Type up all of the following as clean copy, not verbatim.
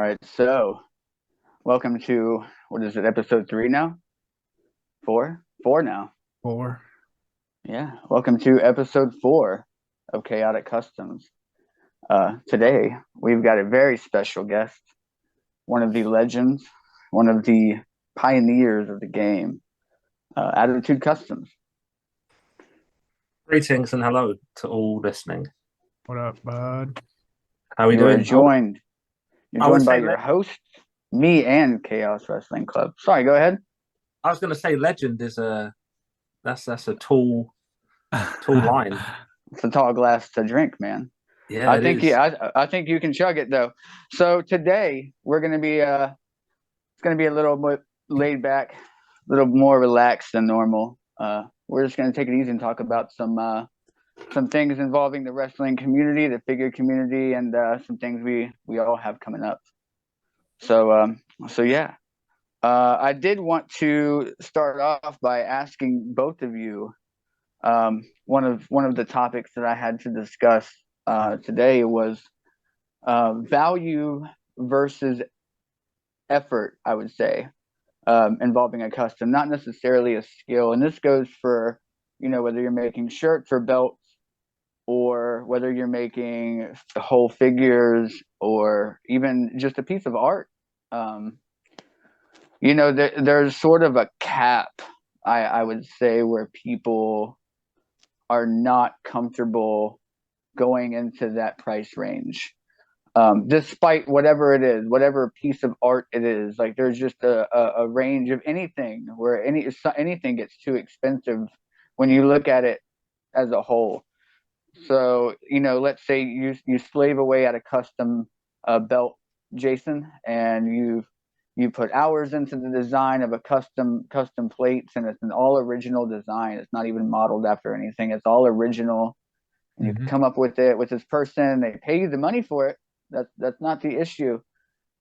right, so welcome to what is it, episode three now? Four? Four now. Four. Yeah, welcome to episode four of Chaotic Customs. Today we've got a very special guest, one of the legends, one of the pioneers of the game, Attitude Customs. Greetings and hello to all listening. What up, bud? How are we You are doing? joined. You're I would joined by say your host, me, and Chaos Wrestling Club. Sorry, go ahead. I was going to say legend is that's a tall line. It's a tall glass to drink, man. Yeah, I it think is. I think you can chug it though. So today we're gonna be it's gonna be a little bit laid back, a little more relaxed than normal. We're just gonna take it easy and talk about some things involving the wrestling community, the figure community, and some things we all have coming up. So yeah. I did want to start off by asking both of you one of the topics that I had to discuss today was value versus effort, I would say, involving a custom, not necessarily a skill. And this goes for, whether you're making shirts or belts, or whether you're making whole figures or even just a piece of art. There's sort of a cap, I would say, where people are not comfortable going into that price range. Despite whatever it is, whatever piece of art it is, like there's just a range of anything where anything gets too expensive when you look at it as a whole. So, let's say you slave away at a custom belt, Jason, and you put hours into the design of a custom plates, and it's an all original design. It's not even modeled after anything. It's all original. And you Mhm. come up with it with this person. They pay you the money for it. That's not the issue.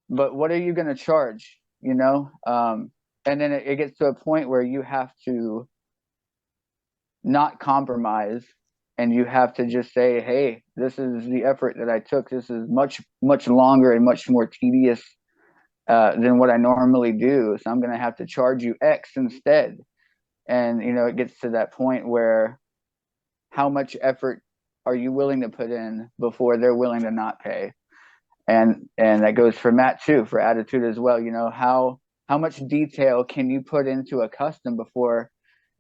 But what are you going to charge? And then it gets to a point where you have to not compromise, and you have to just say, hey, this is the effort that I took. This is much longer and much more tedious than what I normally do. So I'm going to have to charge you X instead. And, it gets to that point where how much effort are you willing to put in before they're willing to not pay? And that goes for Matt too, for Attitude as well. How much detail can you put into a custom before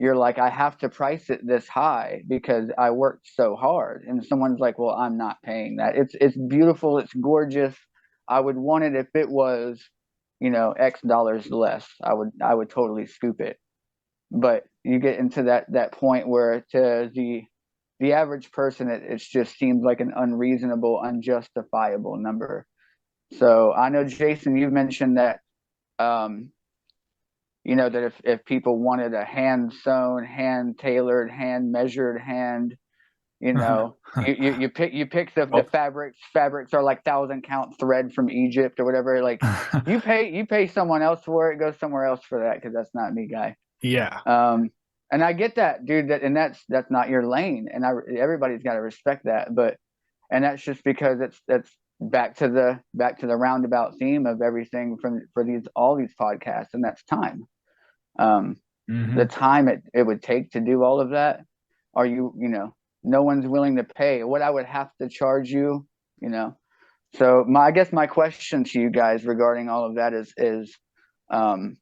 you're like, I have to price it this high because I worked so hard? And someone's like, well, I'm not paying that. It's beautiful, it's gorgeous. I would want it if it was, X dollars less. I would totally scoop it. But you get into that point where to the average person, it just seems like an unreasonable, unjustifiable number. So I know, Jason, you've mentioned that, um, that if people wanted a hand sewn, hand tailored, hand measured, hand, you pick the Well, fabrics are like 1,000 count thread from Egypt or whatever. Like you pay someone else for it, go somewhere else for that, because that's not me, guy. Yeah. And I get that, dude. And that's not your lane, and everybody's got to respect that. But and that's just because that's back to the roundabout theme of everything for all these podcasts, and that's time. Um, the hmm time it would take to do all of that. Are no one's willing to pay what I would have to charge you. You know. So I guess my question to you guys regarding all of that is, um,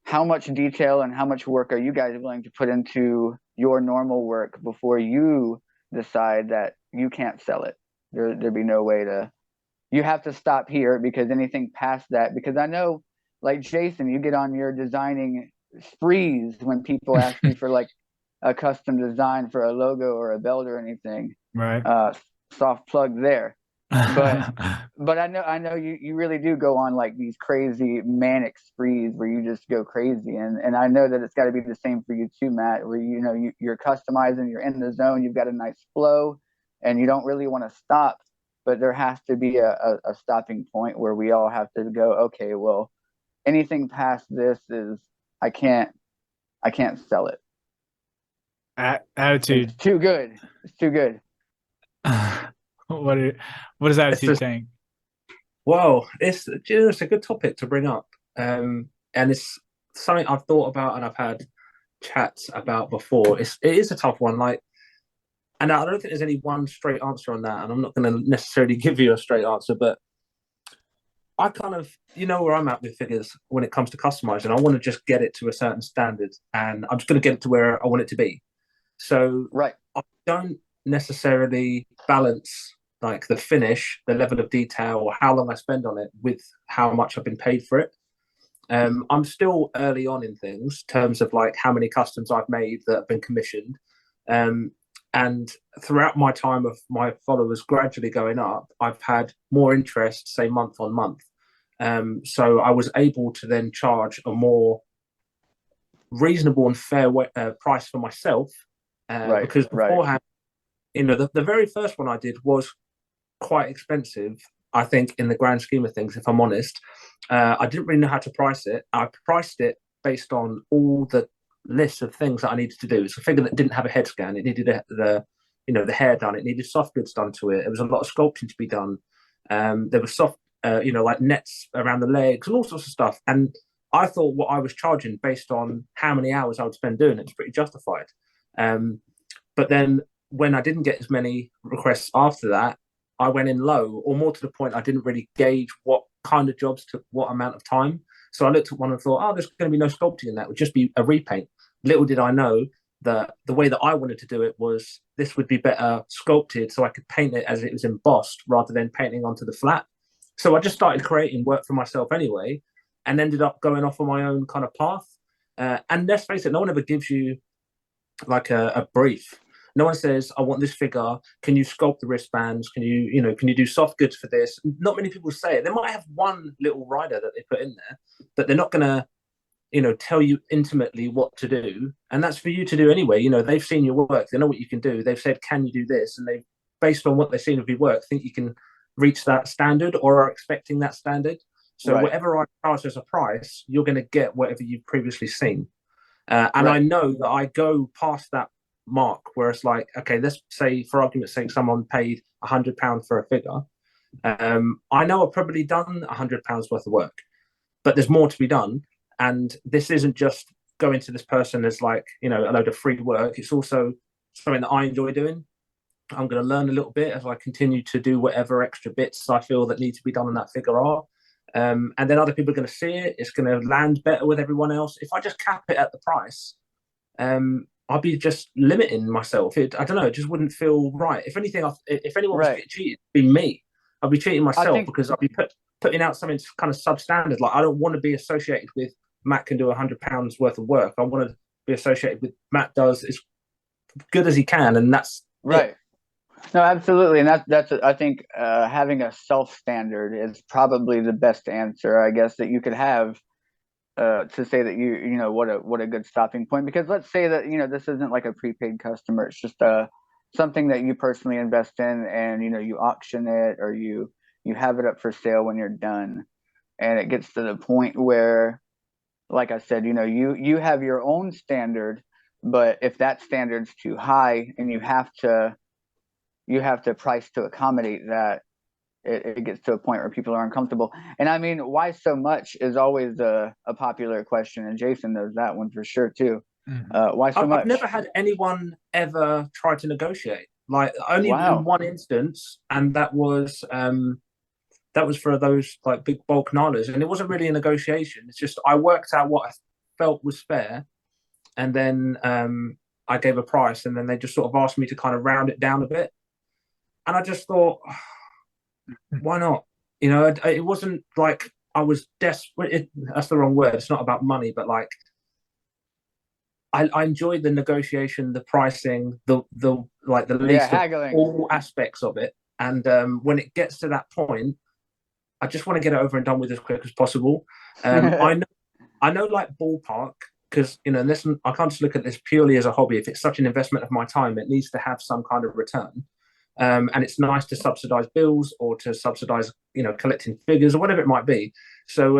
how much detail and how much work are you guys willing to put into your normal work before you decide that you can't sell it? There'd be no way to. You have to stop here, because anything past that, because I know, like Jason, you get on your designing sprees when people ask you for like a custom design for a logo or a belt or anything. Right. Uh, Soft plug there. But but I know you really do go on like these crazy manic sprees where you just go crazy, and I know that it's got to be the same for you too, Matt, where you're customizing, you're in the zone, you've got a nice flow, and you don't really want to stop, but there has to be a stopping point where we all have to go, okay, well, anything past this is, I can't I can't sell it. It's Attitude. too good. It's too good. What what does it's attitude just think? Well, it's a good topic to bring up, and it's something I've thought about and I've had chats about before. It is a tough one, like, and I don't think there's any one straight answer on that, and I'm not going to necessarily give you a straight answer, but I kind of, where I'm at with figures when it comes to customizing. I want to just get it to a certain standard, and I'm just going to get it to where I want it to be. So Right. I don't necessarily balance like the finish, the level of detail, or how long I spend on it with how much I've been paid for it. I'm still early on in things, in terms of like how many customs I've made that have been commissioned. Um, and throughout my time of my followers gradually going up, I've had more interest, say month on month. So I was able to then charge a more reasonable and fair price for myself, Right. because Right. beforehand, the very first one I did was quite expensive. I think in the grand scheme of things, if I'm honest, I didn't really know how to price it. I priced it based on all the lists of things that I needed to do. It's a figure that didn't have a head scan. It needed the hair done. It needed soft goods done to it. There was a lot of sculpting to be done. There was soft, like nets around the legs and all sorts of stuff. And I thought what I was charging based on how many hours I would spend doing it was pretty justified. But then when I didn't get as many requests after that, I went in low, or more to the point, I didn't really gauge what kind of jobs took what amount of time. So I looked at one and thought, oh, there's going to be no sculpting in that. It would just be a repaint. Little did I know that the way that I wanted to do it was this would be better sculpted so I could paint it as it was embossed rather than painting onto the flat. So I just started creating work for myself anyway, and ended up going off on my own kind of path. And let's face it, no one ever gives you like a brief. No one says, "I want this figure. Can you sculpt the wristbands? Can you do soft goods for this?" Not many people say it. They might have one little rider that they put in there, but they're not gonna, tell you intimately what to do. And that's for you to do anyway. They've seen your work. They know what you can do. They've said, "Can you do this?" And they, based on what they've seen of your work, think you can reach that standard or are expecting that standard. So Right. whatever I charge as a price, you're going to get whatever you've previously seen. And I Right. know that I go past that mark where it's like, okay, let's say for argument's sake, someone paid £100 for a figure. I know I've probably done £100 worth of work, but there's more to be done. And this isn't just going to this person as like, a load of free work. It's also something that I enjoy doing. I'm going to learn a little bit as I continue to do whatever extra bits I feel that need to be done on that figure are. And then other people are going to see it. It's going to land better with everyone else. If I just cap it at the price, I'll be just limiting myself. I don't know. It just wouldn't feel right. If anything, if anyone was Right. getting cheated, it'd be me. I'd be cheating I myself think because I'd be putting out something kind of substandard. Like I don't want to be associated with Matt can do £100 worth of work. I want to be associated with Matt does as good as he can, and that's it. right. No, absolutely, and I think having a self standard is probably the best answer, I guess, that you could have to say that what a good stopping point. Because let's say that this isn't like a prepaid customer; it's just something that you personally invest in, and you auction it or you have it up for sale when you're done, and it gets to the point where, like I said, you have your own standard, but if that standard's too high and you have to price to accommodate that, it gets to a point where people are uncomfortable. And I mean, why so much is always a popular question, and Jason knows that one for sure too. Why so I've much? never had anyone ever try to negotiate. Like only in Wow. one instance, and that was for those like big bulk nalas, and it wasn't really a negotiation. It's just I worked out what I felt was fair, and then I gave a price, and then they just sort of asked me to kind of round it down a bit, and I just thought, why not? It wasn't like I was desperate. That's the wrong word. It's not about money, but like I enjoyed the negotiation, the pricing, the like the Yeah, least of haggling. all aspects of it. And when it gets to that point, I just want to get it over and done with as quick as possible. I know, like ballpark, because this I can't just look at this purely as a hobby. If it's such an investment of my time, it needs to have some kind of return. And it's nice to subsidize bills or to subsidize, collecting figures or whatever it might be. So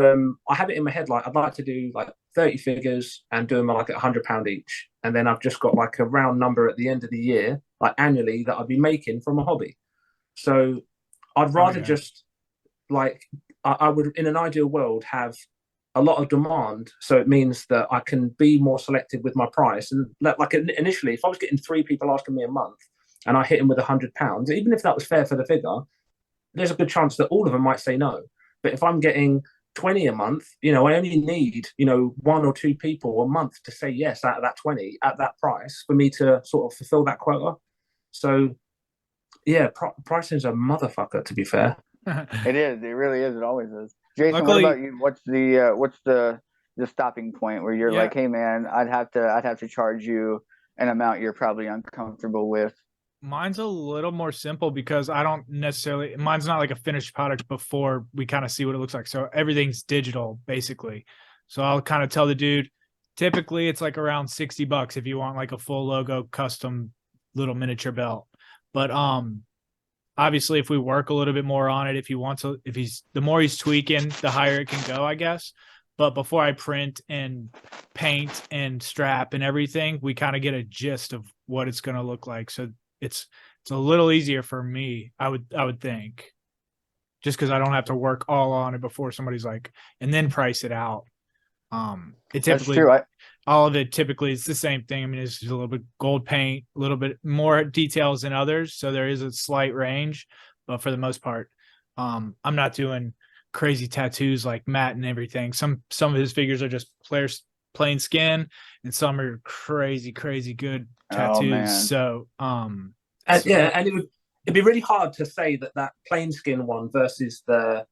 I have it in my head like I'd like to do like 30 figures and do them like at £100 each, and then I've just got like a round number at the end of the year, like annually, that I'd be making from a hobby. So I'd Oh rather yeah. just like I would, in an ideal world, have a lot of demand, so it means that I can be more selective with my price. And like initially, if I was getting 3 people asking me a month, and I hit them with £100, even if that was fair for the figure, there's a good chance that all of them might say no. But if I'm getting 20 a month, I only need 1 or 2 people a month to say yes out of that 20 at that price for me to sort of fulfill that quota. So yeah, pricing is a motherfucker, to be fair. It is. It really is. It always is. Jason, Luckily, what about you? What's the stopping point where you're like, hey man, I'd have to charge you an amount you're probably uncomfortable with? mine's a little more simple because I don't necessarily, mine's not like a finished product before we kind of see what it looks like. So everything's digital basically. So I'll kind of tell the dude, typically it's like around $60 if you want like a full logo custom little miniature belt. But obviously if we work a little bit more on it, the more he's tweaking, the higher it can go, I guess. But before I print and paint and strap and everything, we kind of get a gist of what it's going to look like. So it's a little easier for me, I would think, just because I don't have to work all on it before somebody's like, and then price it out. It typically, That's true. all of it typically is the same thing. I mean, it's just a little bit gold paint, a little bit more details than others, so there is a slight range, but for the most part, I'm not doing crazy tattoos like Matt and everything. Some of his figures are just plain skin, and some are crazy good tattoos. Oh, man. So and it'd be really hard to say that plain skin one versus the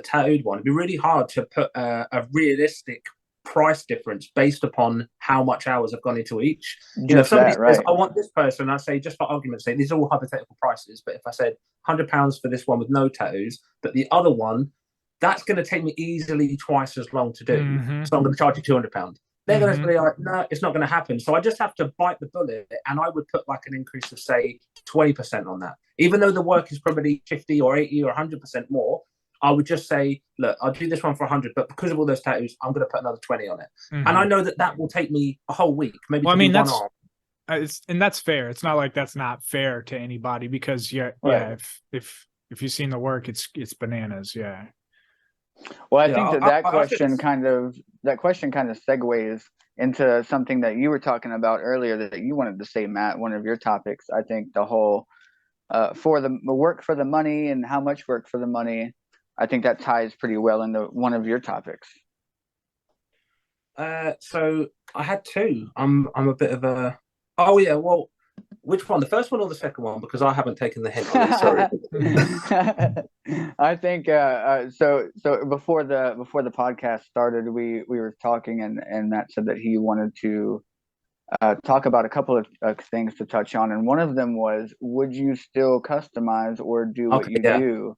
tattooed one. It'd be really hard to put a realistic price difference based upon how much hours have gone into each. If somebody says, I want this person, I say, just for argument's sake, these are all hypothetical prices, but if I said £100 for this one with no tattoos, but the other one, that's going to take me easily twice as long to do. Mm-hmm. So I'm going to charge you £200. They're going to be like, no, it's not going to happen. So I just have to bite the bullet, and I would put like an increase of, say, 20% on that. Even though the work is probably 50 or 80 or 100% more, I would just say, look, I'll do this one for 100, but because of all those tattoos, I'm going to put another 20 on it. Mm-hmm. And I know that will take me a whole week, maybe one arm. And that's fair. It's not like that's not fair to anybody, because if you've seen the work, it's bananas. Yeah. Well, I think that question kind of segues into something that you were talking about earlier that you wanted to say, Matt, one of your topics. I think the whole for the work for the money and how much work for the money, I think that ties pretty well into one of your topics. So I had two. I'm a bit of a... Oh, yeah, well, which one? The first one or the second one? Because I haven't taken the hint on it, sorry. I think so before the podcast started, we were talking, and Matt said that he wanted to talk about a couple of things to touch on, and one of them was, would you still customize or do what you do?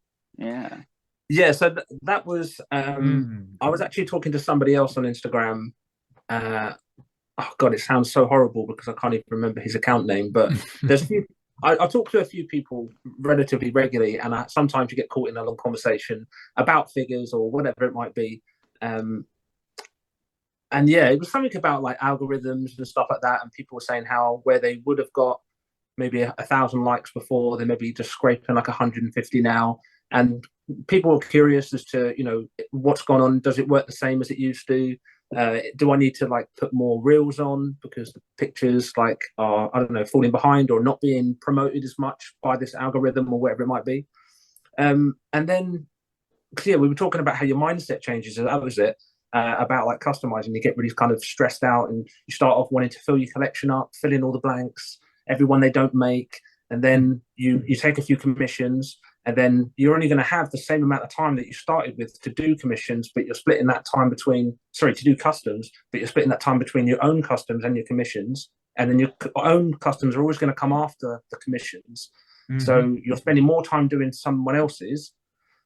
Yeah, so that was I was actually talking to somebody else on Instagram. Oh God, it sounds so horrible because I can't even remember his account name. But there's a few. I talk to a few people relatively regularly, and sometimes you get caught in a long conversation about figures or whatever it might be. And yeah, it was something about like algorithms and stuff like that, and people were saying how where they would have got maybe 1,000 likes before, they may be just scraping like 150 now. And people were curious as to what's gone on. Does it work the same as it used to? Do I need to like put more reels on because the pictures like are, I don't know, falling behind or not being promoted as much by this algorithm or whatever it might be? And then we were talking about how your mindset changes. That was it. About like customizing, you get really kind of stressed out, and you start off wanting to fill your collection up, fill in all the blanks, everyone they don't make, and then you take a few commissions. And then you're only going to have the same amount of time that you started with to do commissions, but you're splitting that time to do customs, but you're splitting that time between your own customs and your commissions. And then your own customs are always going to come after the commissions. Mm-hmm. So you're spending more time doing someone else's.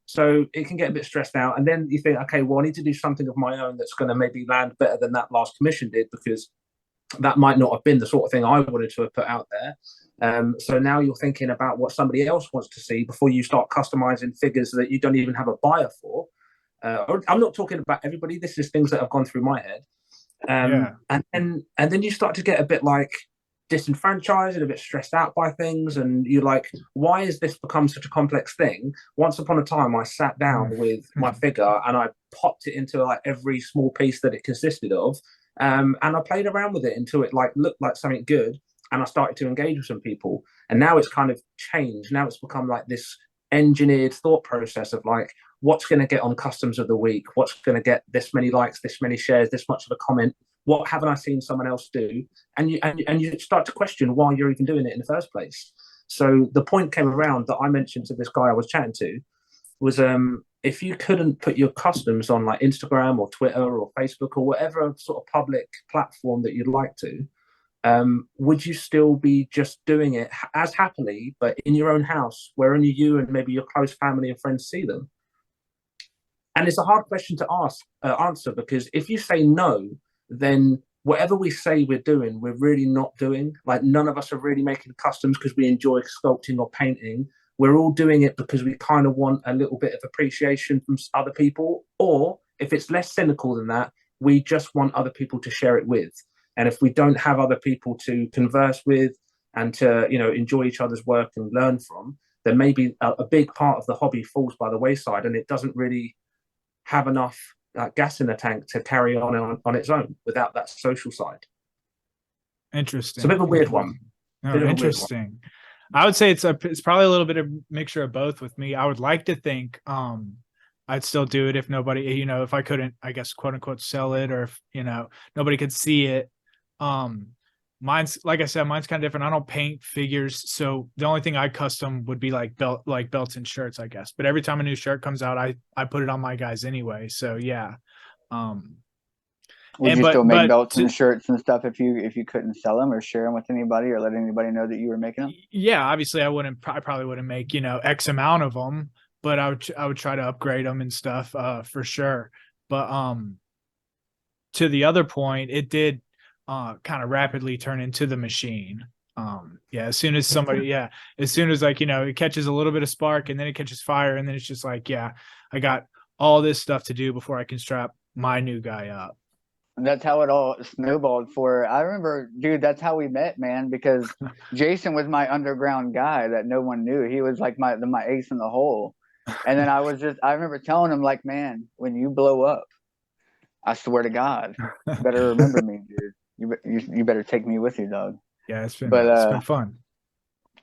So it can get a bit stressed out. And then you think, okay, well, I need to do something of my own that's going to maybe land better than that last commission did, because that might not have been the sort of thing I wanted to have put out there. So now you're thinking about what somebody else wants to see before you start customizing figures that you don't even have a buyer for. I'm not talking about everybody. This is things that have gone through my head. And then you start to get a bit like, disenfranchised and a bit stressed out by things, and you're like, why has this become such a complex thing? Once upon a time, I sat down with my figure and I popped it into like every small piece that it consisted of, and I played around with it until it like looked like something good, and I started to engage with some people. And now it's kind of changed. Now it's become like this engineered thought process of like, what's going to get on customs of the week, what's going to get this many likes, this many shares, this much of a comment, what haven't I seen someone else do? And you start to question why you're even doing it in the first place. So the point came around that I mentioned to this guy I was chatting to was, if you couldn't put your customs on like Instagram or Twitter or Facebook or whatever sort of public platform that you'd like to, would you still be just doing it as happily, but in your own house where only you and maybe your close family and friends see them? And it's a hard question to answer, because if you say no, then whatever we say we're doing, we're really not doing. Like, none of us are really making customs because we enjoy sculpting or painting. We're all doing it because we kind of want a little bit of appreciation from other people. Or if it's less cynical than that, we just want other people to share it with. And if we don't have other people to converse with and to, enjoy each other's work and learn from, then maybe a big part of the hobby falls by the wayside, and it doesn't really have enough gas in the tank to carry on its own without that social side. Interesting. It's a bit of a weird one. Interesting. I would say it's probably a little bit of mixture of both with me. I would like to think I'd still do it if nobody, if I couldn't, I guess, quote unquote, sell it, or if, nobody could see it. Mine's, like I said, mine's kind of different. I don't paint figures, so the only thing I custom would be like belts and shirts, I guess. But every time a new shirt comes out, I put it on my guys anyway. So yeah. Would you still make belts and shirts and stuff if you couldn't sell them or share them with anybody or let anybody know that you were making them? Yeah, obviously I probably wouldn't make X amount of them, but I would try to upgrade them and stuff for sure. But to the other point, it did kind of rapidly turn into the machine. As soon as somebody, as soon as like, it catches a little bit of spark, and then it catches fire, and then it's just like, I got all this stuff to do before I can strap my new guy up. And that's how it all snowballed for. I remember, dude, that's how we met, man, because Jason was my underground guy that no one knew. He was like my ace in the hole. And then I remember telling him, like, man, when you blow up, I swear to God, you better remember me, dude. You better take me with you, dog. Yeah, it's been fun.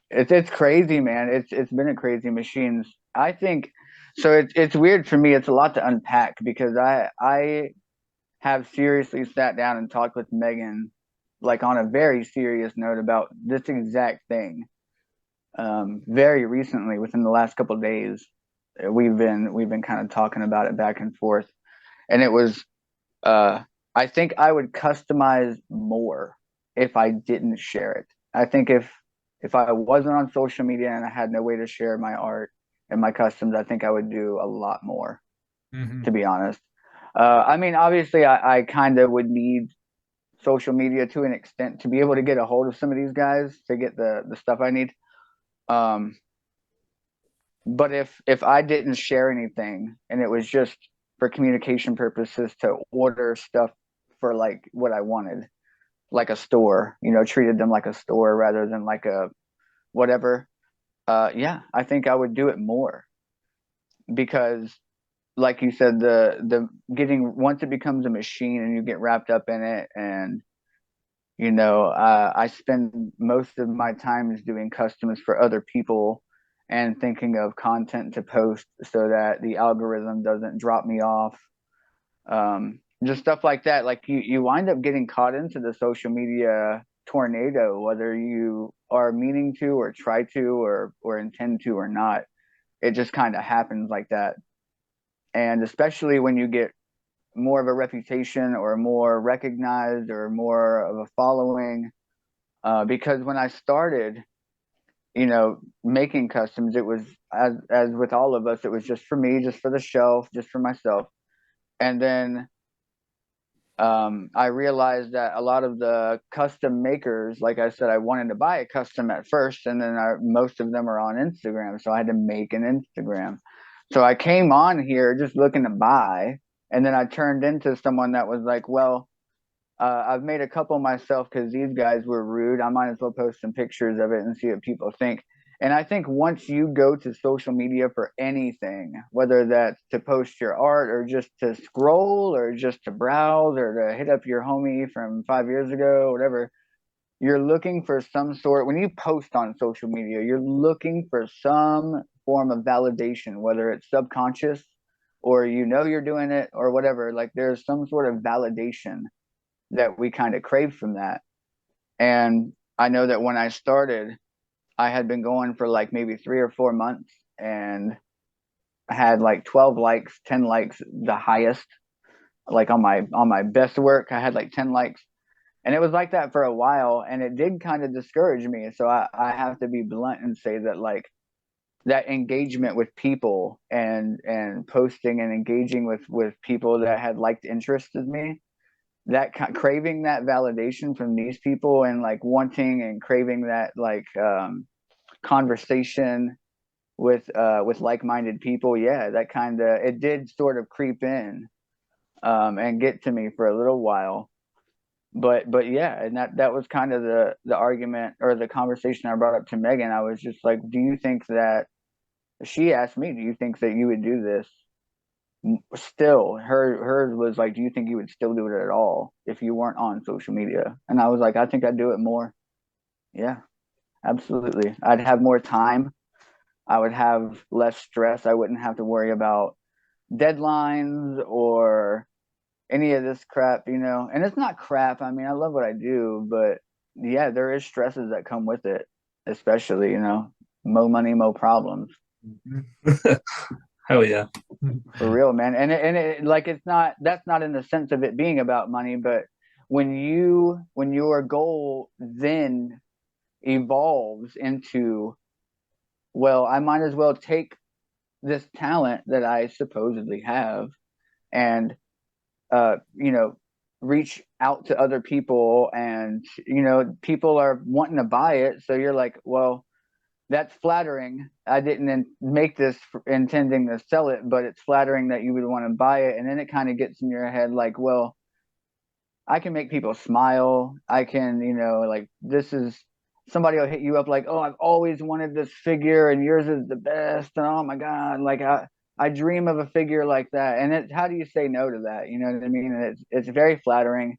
It's crazy, man. It's been a crazy machine. I think so. It's weird for me. It's a lot to unpack, because I have seriously sat down and talked with Megan, like on a very serious note, about this exact thing. Very recently, within the last couple of days, we've been kind of talking about it back and forth, and it was. I think I would customize more if I didn't share it. I think if I wasn't on social media and I had no way to share my art and my customs, I think I would do a lot more, to be honest. I mean, obviously, I kind of would need social media to an extent to be able to get a hold of some of these guys to get the stuff I need. But if I didn't share anything and it was just for communication purposes to order stuff for like what I wanted, like a store, treated them like a store rather than like a whatever. I think I would do it more, because like you said, the getting, once it becomes a machine and you get wrapped up in it, and I spend most of my time doing customs for other people and thinking of content to post so that the algorithm doesn't drop me off. Just stuff like that. Like you wind up getting caught into the social media tornado, whether you are meaning to or try to or intend to or not. It just kind of happens like that. And especially when you get more of a reputation or more recognized or more of a following, because when I started, making customs, it was as with all of us, it was just for me, just for the shelf, just for myself. And then I realized that a lot of the custom makers, like I said, I wanted to buy a custom at first, and then most of them are on Instagram, so I had to make an Instagram. So I came on here just looking to buy, and then I turned into someone that was like, well, I've made a couple myself because these guys were rude. I might as well post some pictures of it and see what people think. And I think once you go to social media for anything, whether that's to post your art or just to scroll or just to browse or to hit up your homie from 5 years ago, whatever, you're looking for some sort, when you post on social media, you're looking for some form of validation, whether it's subconscious or you're doing it or whatever. Like there's some sort of validation that we kind of crave from that. And I know that when I started, I had been going for like maybe 3 or 4 months and I had like 12 likes, 10 likes, the highest. Like on my best work, I had like 10 likes. And it was like that for a while, and it did kind of discourage me. So I have to be blunt and say that like that engagement with people and posting and engaging with people that had liked interests in me, that craving that validation from these people and like wanting and craving that like conversation with like-minded people, yeah, that kind of, it did sort of creep in and get to me for a little while. But yeah, and that was kind of the argument or the conversation I brought up to Megan. I was just like, do you think that, she asked me, do you think that you would do this still? Hers was like, do you think you would still do it at all if you weren't on social media? And I was like, I think I'd do it more. Yeah, absolutely. I'd have more time. I would have less stress. I wouldn't have to worry about deadlines or any of this crap, And it's not crap. I mean, I love what I do, but yeah, there is stresses that come with it, especially, mo money, mo problems. Hell yeah. For real, man. And like, that's not in the sense of it being about money, but when your goal then evolves into, well, I might as well take this talent that I supposedly have and reach out to other people, and people are wanting to buy it, so you're like, well, that's flattering. I didn't make this intending to sell it, but it's flattering that you would want to buy it. And then it kind of gets in your head like, well, I can make people smile. I can, like, this is, somebody will hit you up like, oh, I've always wanted this figure and yours is the best. And oh my God, like I dream of a figure like that. And how do you say no to that? You know what I mean? And it's very flattering.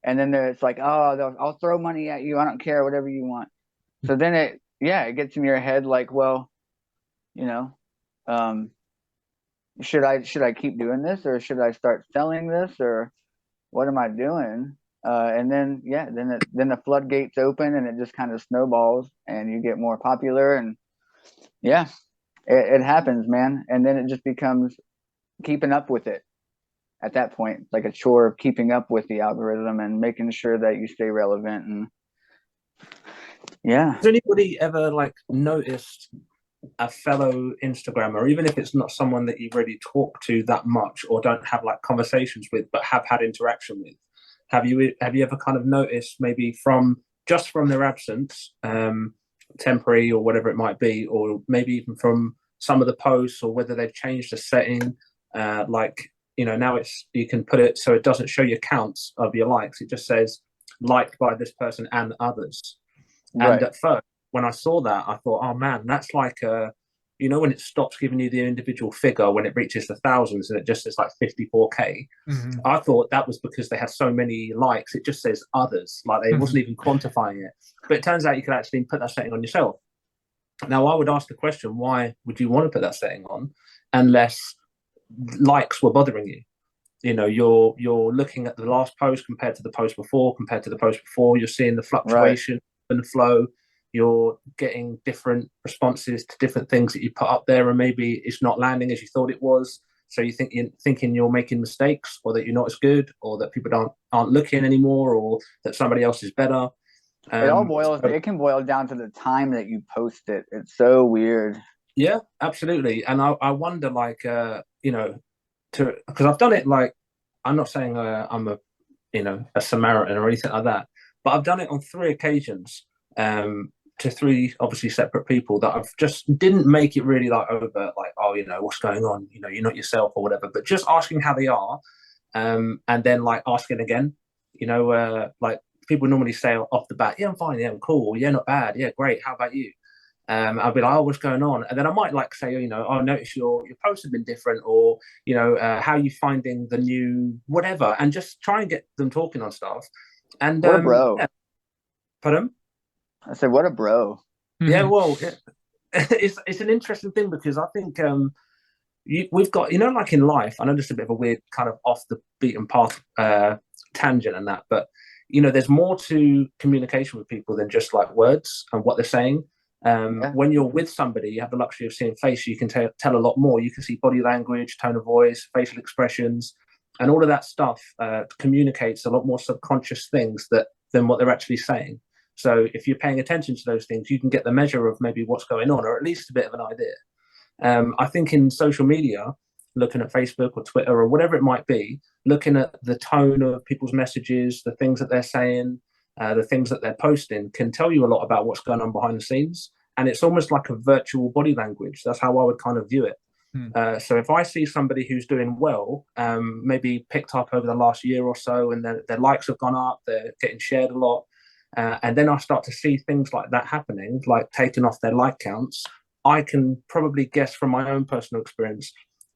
And then it's like, oh, I'll throw money at you. I don't care, whatever you want. So then it gets in your head like, well, um, should I keep doing this, or should I start selling this, or what am I doing? And then then the floodgates open and it just kind of snowballs and you get more popular, and yeah, it happens, man. And then it just becomes keeping up with it at that point. It's like a chore of keeping up with the algorithm and making sure that you stay relevant. And yeah. Has anybody ever like noticed a fellow Instagrammer, even if it's not someone that you really talk to that much or don't have like conversations with, but have had interaction with? Have you ever kind of noticed, maybe from their absence, temporary or whatever it might be, or maybe even from some of the posts, or whether they've changed the setting, like now you can put it so it doesn't show your counts of your likes, it just says liked by this person and others. Right. And at first, when I saw that, I thought, oh man, that's like when it stops giving you the individual figure when it reaches the thousands and it just says like 54K. Mm-hmm. I thought that was because they have so many likes, it just says others, like they wasn't even quantifying it. But it turns out you could actually put that setting on yourself. Now, I would ask the question, why would you want to put that setting on unless likes were bothering you? You're looking at the last post compared to the post before, you're seeing the fluctuation and the flow. You're getting different responses to different things that you put up there, and maybe it's not landing as you thought it was. So thinking you're making mistakes, or that you're not as good, or that people aren't looking anymore, or that somebody else is better. It can boil down to the time that you post it. It's so weird. Yeah, absolutely. And I wonder, like, because I've done it, like, I'm not saying I'm a Samaritan or anything like that, but I've done it on 3 occasions. To 3 obviously separate people that I've just didn't make it really like overt, like, oh, what's going on, you're not yourself or whatever, but just asking how they are, and then like asking again, Like people normally say off the bat, yeah, I'm fine, yeah, I'm cool, yeah, not bad, yeah, great, how about you? I'll be like, oh, what's going on? And then I might like say, oh, I notice your posts have been different, or how are you finding the new whatever, and just try and get them talking on stuff. And What a bro. yeah, pardon? I said, what a bro. Yeah, well, it's an interesting thing because I think we've got, like in life, I know this is a bit of a weird kind of off the beaten path tangent and that, but there's more to communication with people than just like words and what they're saying. When you're with somebody, you have the luxury of seeing face. You can tell a lot more. You can see body language, tone of voice, facial expressions, and all of that stuff communicates a lot more subconscious things than what they're actually saying. So if you're paying attention to those things, you can get the measure of maybe what's going on, or at least a bit of an idea. I think in social media, looking at Facebook or Twitter or whatever it might be, looking at the tone of people's messages, the things that they're saying, the things that they're posting can tell you a lot about what's going on behind the scenes. And it's almost like a virtual body language. That's how I would kind of view it. So if I see somebody who's doing well, maybe picked up over the last year or so, and their likes have gone up, they're getting shared a lot, and then I start to see things like that happening, like taking off their like counts, I can probably guess from my own personal experience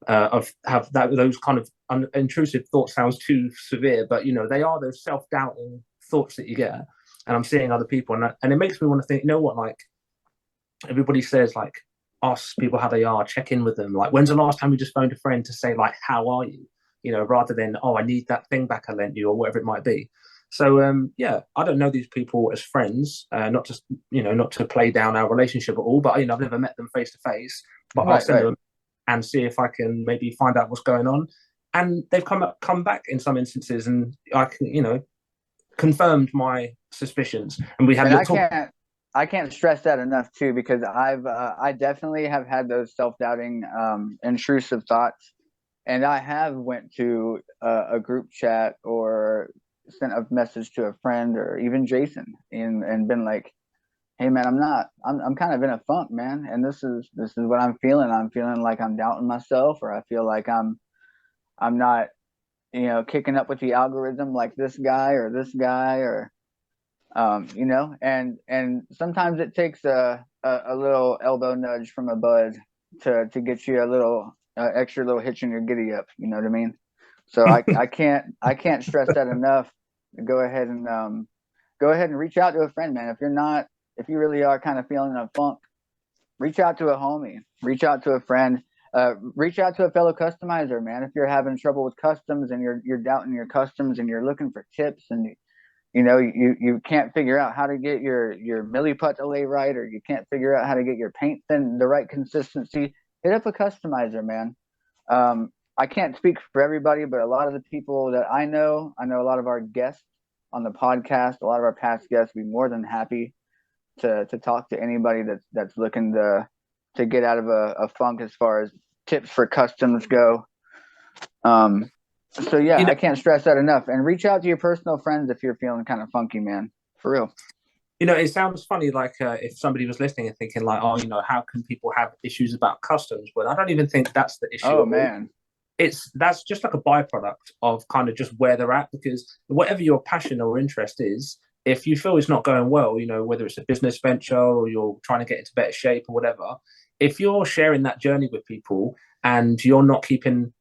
of have those kind of intrusive thoughts sounds too severe, but they are those self-doubting thoughts that you get. And I'm seeing other people, and it makes me want to think, what, like everybody says, like ask people how they are, check in with them. Like, when's the last time you just phoned a friend to say, like, how are you? Rather than, oh, I need that thing back I lent you, or whatever it might be. So yeah, I don't know these people as friends, not just not to play down our relationship at all, but I've never met them face to face. But I'll send them and see if I can maybe find out what's going on. And they've come back in some instances, and I can confirmed my suspicions. And we had. And I can't stress that enough too, because I definitely have had those self-doubting, intrusive thoughts, and I have went to a group chat or sent a message to a friend or even Jason and been like, hey man, I'm kind of in a funk, man, and this is what I'm feeling. I'm feeling like I'm doubting myself, or I feel like I'm not kicking up with the algorithm like this guy or and sometimes it takes a little elbow nudge from a bud to get you a little extra little hitch in your giddy up, you know what I mean? So I can't stress that enough. Go ahead and reach out to a friend, man. If you really are kind of feeling a funk, reach out to a homie, reach out to a friend, reach out to a fellow customizer, man. If you're having trouble with customs and you're doubting your customs and you're looking for tips, and you can't figure out how to get your milliput to lay right, or you can't figure out how to get your paint thin the right consistency, hit up a customizer, man. I can't speak for everybody, but a lot of the people that I know a lot of our guests on the podcast, a lot of our past guests, be more than happy to talk to anybody that's looking to get out of a funk as far as tips for customs go. So yeah, I can't stress that enough. And reach out to your personal friends if you're feeling kind of funky, man. For real. It sounds funny, like if somebody was listening and thinking like, oh, how can people have issues about customs? But I don't even think that's the issue. Oh man. That's just like a byproduct of kind of just where they're at, because whatever your passion or interest is, if you feel it's not going well, whether it's a business venture or you're trying to get into better shape or whatever, if you're sharing that journey with people and you're not keeping,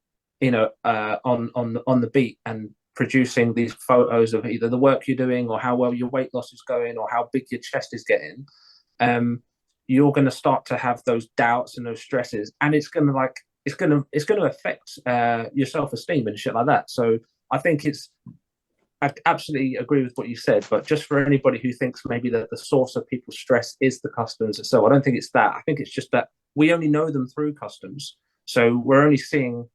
on the beat and producing these photos of either the work you're doing or how well your weight loss is going or how big your chest is getting, you're going to start to have those doubts and those stresses, and it's going to affect your self-esteem and shit like that. So I think I absolutely agree with what you said, but just for anybody who thinks maybe that the source of people's stress is the customs, so I don't think it's that. I think it's just that we only know them through customs, so we're only seeing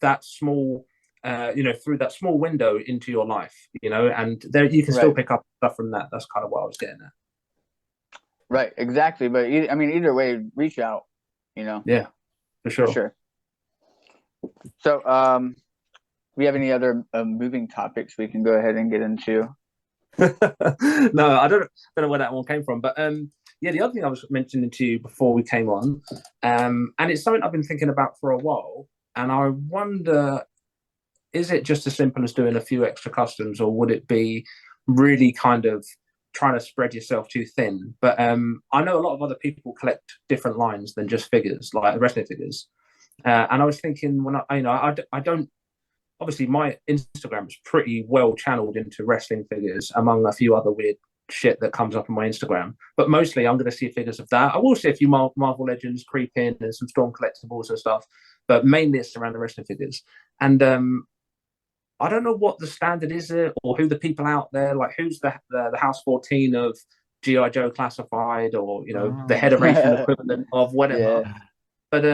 that small, through that small window into your life, and there you can still pick up stuff from that. That's kind of what I was getting at. Right, exactly. But either way, reach out. Yeah, for sure. For sure. So, we have any other moving topics we can go ahead and get into? No, I don't know where that one came from, but yeah, the other thing I was mentioning to you before we came on, and it's something I've been thinking about for a while, and I wonder is it just as simple as doing a few extra customs, or would it be really kind of trying to spread yourself too thin? But I know a lot of other people collect different lines than just figures, like wrestling figures. And I was thinking when I don't obviously my Instagram is pretty well channeled into wrestling figures, among a few other weird shit that comes up on my Instagram. But mostly, I'm going to see figures of that. I will see a few Marvel Legends creep in and some Storm collectibles and stuff. But mainly, it's around the wrestling figures. And I don't know what the standard is, or who the people out there, like who's the House 14 of GI Joe Classified, or the Federation equivalent of whatever. Yeah. But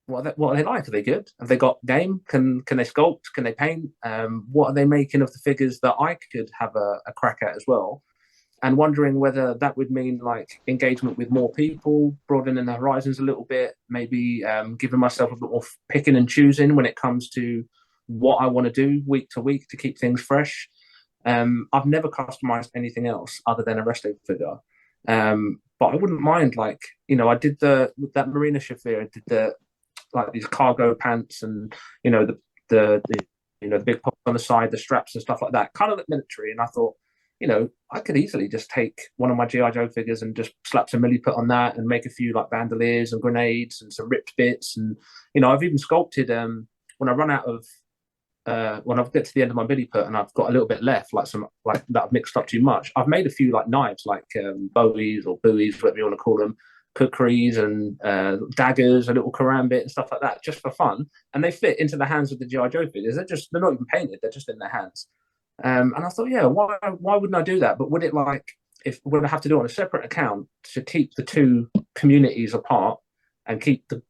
what are they like? Are they good? Have they got game? Can they sculpt? Can they paint? What are they making of the figures that I could have a crack at as well? And wondering whether that would mean like engagement with more people, broadening the horizons a little bit, maybe giving myself a bit more picking and choosing when it comes to what I want to do week to week to keep things fresh. I've never customized anything else other than a wrestling figure. But I wouldn't mind, like, I did that Marina Shafir, I did these cargo pants, and the the big pop on the side, the straps and stuff like that, kind of like military. And I thought, I could easily just take one of my GI Joe figures and just slap some milliput on that and make a few like bandoliers and grenades and some ripped bits. And I've even sculpted when I run out of when I get to the end of my milliput and I've got a little bit left, like that I've mixed up too much, I've made a few like knives, like bowies or buoys, whatever you want to call them, kukris and daggers, a little karambit and stuff like that, just for fun. And they fit into the hands of the GI Joe figures. They're not even painted; they're just in their hands. And I thought, yeah, why wouldn't I do that? But would I have to do it on a separate account to keep the two communities apart and keep the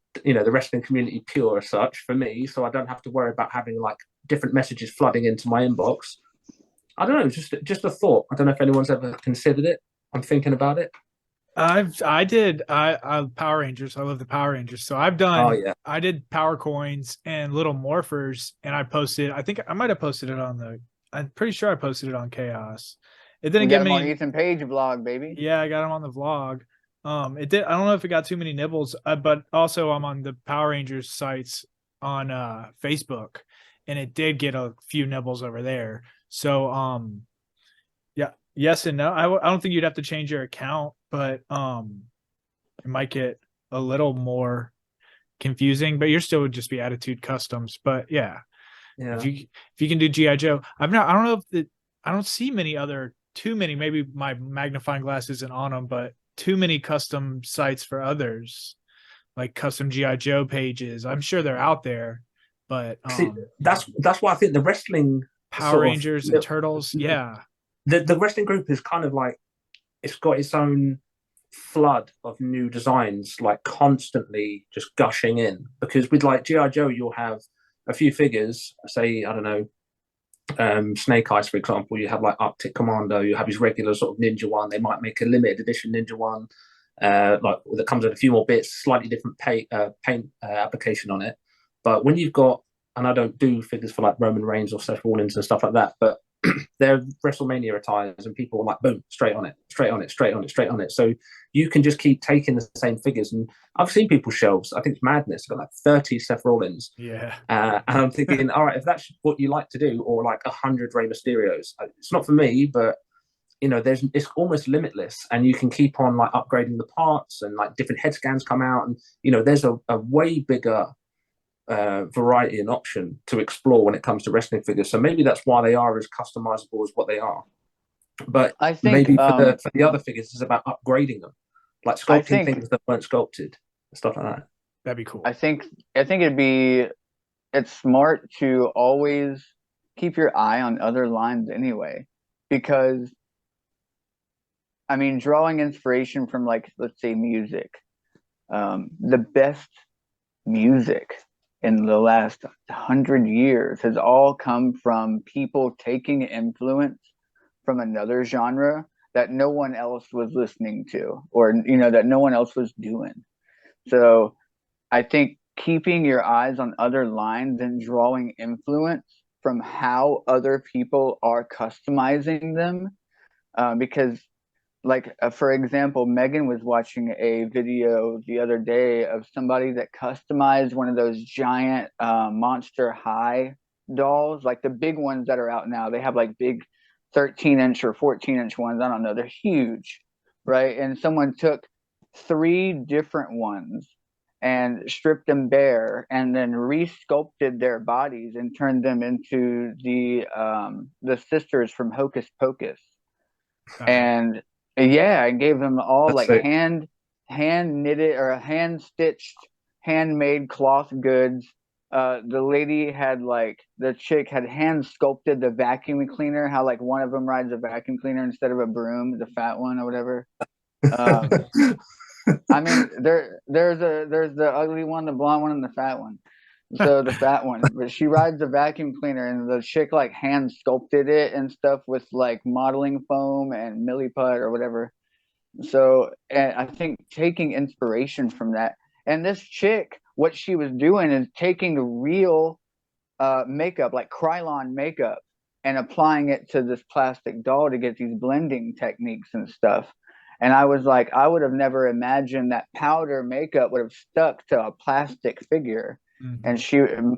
wrestling community pure as such for me, so I don't have to worry about having like different messages flooding into my inbox? I don't know, just a thought. I don't know if anyone's ever considered it. I'm thinking about it. I Power Rangers. I love the Power Rangers. So I've done. Oh yeah. I did power coins and little morphers, and I posted. I think I might have posted it on the. I'm pretty sure I posted it on Chaos. It didn't get him on many. Ethan Page vlog, baby. Yeah, I got him on the vlog. It did. I don't know if it got too many nibbles, but also I'm on the Power Rangers sites on Facebook, and it did get a few nibbles over there. So yeah, yes and no. I don't think you'd have to change your account, but it might get a little more confusing. But you're still would just be Attitude Customs. But yeah. If you can do GI Joe, I don't know if I don't see too many. Maybe my magnifying glass isn't on them, but too many custom sites for others, like custom GI Joe pages. I'm sure they're out there, but see, that's why I think the wrestling Power Rangers and Turtles, yeah. The wrestling group is kind of like, it's got its own flood of new designs, like constantly just gushing in. Because with like GI Joe, you'll have a few figures, say, I don't know, Snake Eyes, for example. You have like Arctic Commando, you have his regular sort of ninja one. They might make a limited edition ninja one, like that comes with a few more bits, slightly different paint application on it. But when you've got, and I don't do figures for like Roman Reigns or Seth Rollins and stuff like that, but they're WrestleMania attires, and people are like, boom, straight on it, straight on it, straight on it, straight on it. So you can just keep taking the same figures. And I've seen people's shelves. I think it's madness. Got like 30 Seth Rollins. Yeah. And I'm thinking, all right, if that's what you like to do, or like 100 Rey Mysterios, it's not for me, but it's almost limitless, and you can keep on like upgrading the parts, and like different head scans come out, and there's a way bigger variety and option to explore when it comes to wrestling figures. So maybe that's why they are as customizable as what they are. But I think maybe for the other figures, it's about upgrading them, like sculpting things that weren't sculpted, stuff like that. That'd be cool. I think it's smart to always keep your eye on other lines anyway, because I mean, drawing inspiration from, like, let's say music, the best music in the last 100 years has all come from people taking influence from another genre that no one else was listening to, or that no one else was doing. So I think keeping your eyes on other lines and drawing influence from how other people are customizing them, because like for example, Megan was watching a video the other day of somebody that customized one of those giant Monster High dolls, like the big ones that are out now. They have like big 13-inch or 14-inch ones. I don't know. They're huge, right? And someone took 3 different ones and stripped them bare and then re-sculpted their bodies and turned them into the sisters from Hocus Pocus. And yeah, I gave them all like hand knitted or hand stitched, handmade cloth goods. The lady had like the chick had hand sculpted the vacuum cleaner, how like one of them rides a vacuum cleaner instead of a broom, the fat one or whatever. I mean, there's the ugly one, the blonde one, and the fat one. So the fat one, but she rides the vacuum cleaner, and the chick like hand sculpted it and stuff with like modeling foam and milliput or whatever. So, and I think taking inspiration from that, and this chick, what she was doing is taking the real makeup, like Krylon makeup, and applying it to this plastic doll to get these blending techniques and stuff. And I was like, I would have never imagined that powder makeup would have stuck to a plastic figure. And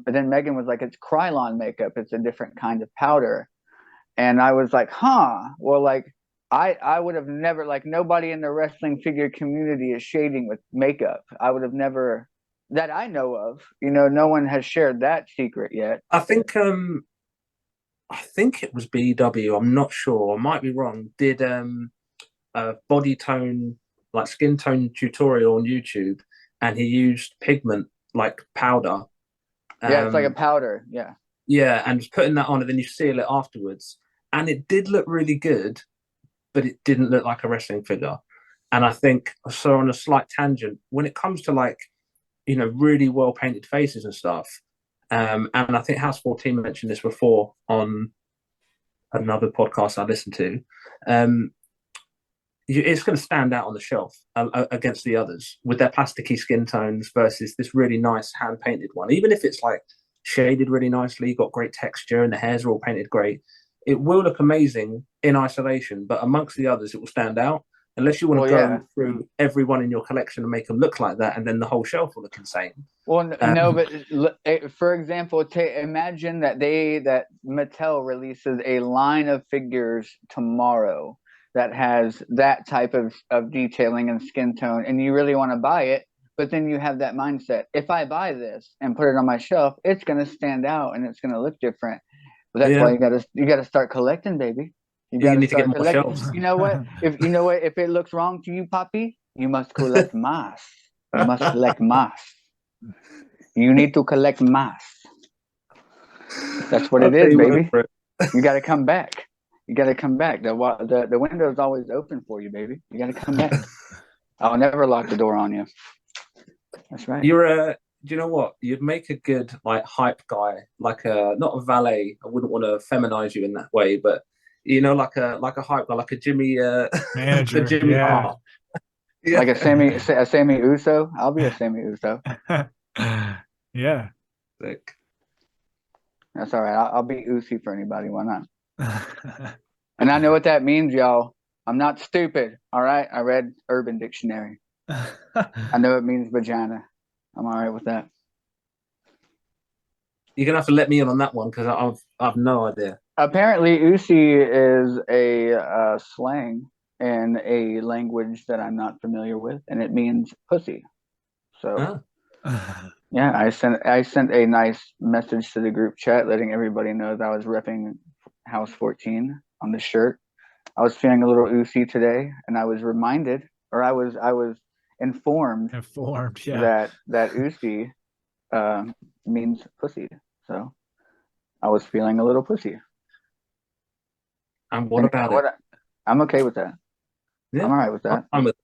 then Megan was like, it's Krylon makeup. It's a different kind of powder. And I was like, huh. Well, like, I would have never, like, nobody in the wrestling figure community is shading with makeup. I would have never, that I know of. You know, no one has shared that secret yet. I think it was BW. I'm not sure. I might be wrong. Did a body tone, like skin tone tutorial on YouTube, and he used pigment like powder. Yeah, it's like a powder. Yeah. Yeah, and just putting that on, and then you seal it afterwards, and it did look really good, but it didn't look like a wrestling figure. And I think, so on a slight tangent, when it comes to like, you know, really well painted faces and stuff, and I think House 14 mentioned this before on another podcast I listened to, it's going to stand out on the shelf against the others with their plasticky skin tones versus this really nice hand painted one. Even if it's like shaded really nicely, got great texture, and the hairs are all painted great, it will look amazing in isolation, but amongst the others, it will stand out. Unless you want to go through everyone in your collection and make them look like that, and then the whole shelf will look insane. Well, no, but for example, imagine that Mattel releases a line of figures tomorrow that has that type of detailing and skin tone, and you really want to buy it, but then you have that mindset: if I buy this and put it on my shelf, it's going to stand out and it's going to look different. But that's why you gotta start collecting, baby. You need to get more shelves. You know what? If it looks wrong to you, Poppy, you must collect más. You must collect más. You need to collect más. That's what it is, baby. You got to come back. You got to come back. The window is always open for you, baby. You got to come back. I'll never lock the door on you. That's right. Do you know what? You'd make a good like hype guy, like not a valet. I wouldn't want to feminize you in that way, but you know, like a hype guy, like a Jimmy manager, a Jimmy Hart. Yeah. Like a Sammy Uso. I'll be a Sammy Uso. Yeah. Sick. That's all right. I'll be Uzi for anybody. Why not? And I know what that means, y'all. I'm not stupid. All right. I read Urban Dictionary. I know it means vagina. I'm all right with that. You're gonna have to let me in on that one because I've no idea. Apparently, Usi is a slang in a language that I'm not familiar with, and it means pussy. So, yeah, I sent a nice message to the group chat, letting everybody know that I was repping House 14 on the shirt. I was feeling a little Usi today, and I was reminded, or I was informed, yeah, that Usi means pussy. So I was feeling a little pussy. And what about it? I'm okay with that. Yeah, I'm all right with that. I'm with.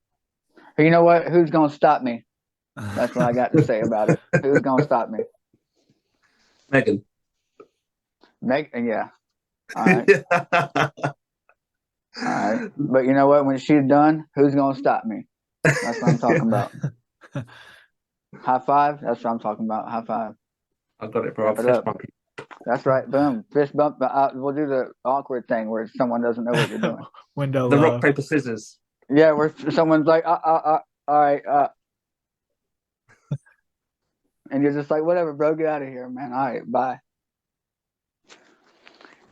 You know what? Who's gonna stop me? That's what I got to say about it. Who's gonna stop me? Megan. Yeah. All right. All right. But you know what? When she's done, who's gonna stop me? That's what I'm talking about. High five. That's what I'm talking about. High five. I got it, bro. Fist bump. That's right. Boom. Fist bump. We'll do the awkward thing where someone doesn't know what you're doing. Window. The rock, paper, scissors. Yeah, where someone's like, all right, and you're just like, whatever, bro, get out of here, man. All right, bye.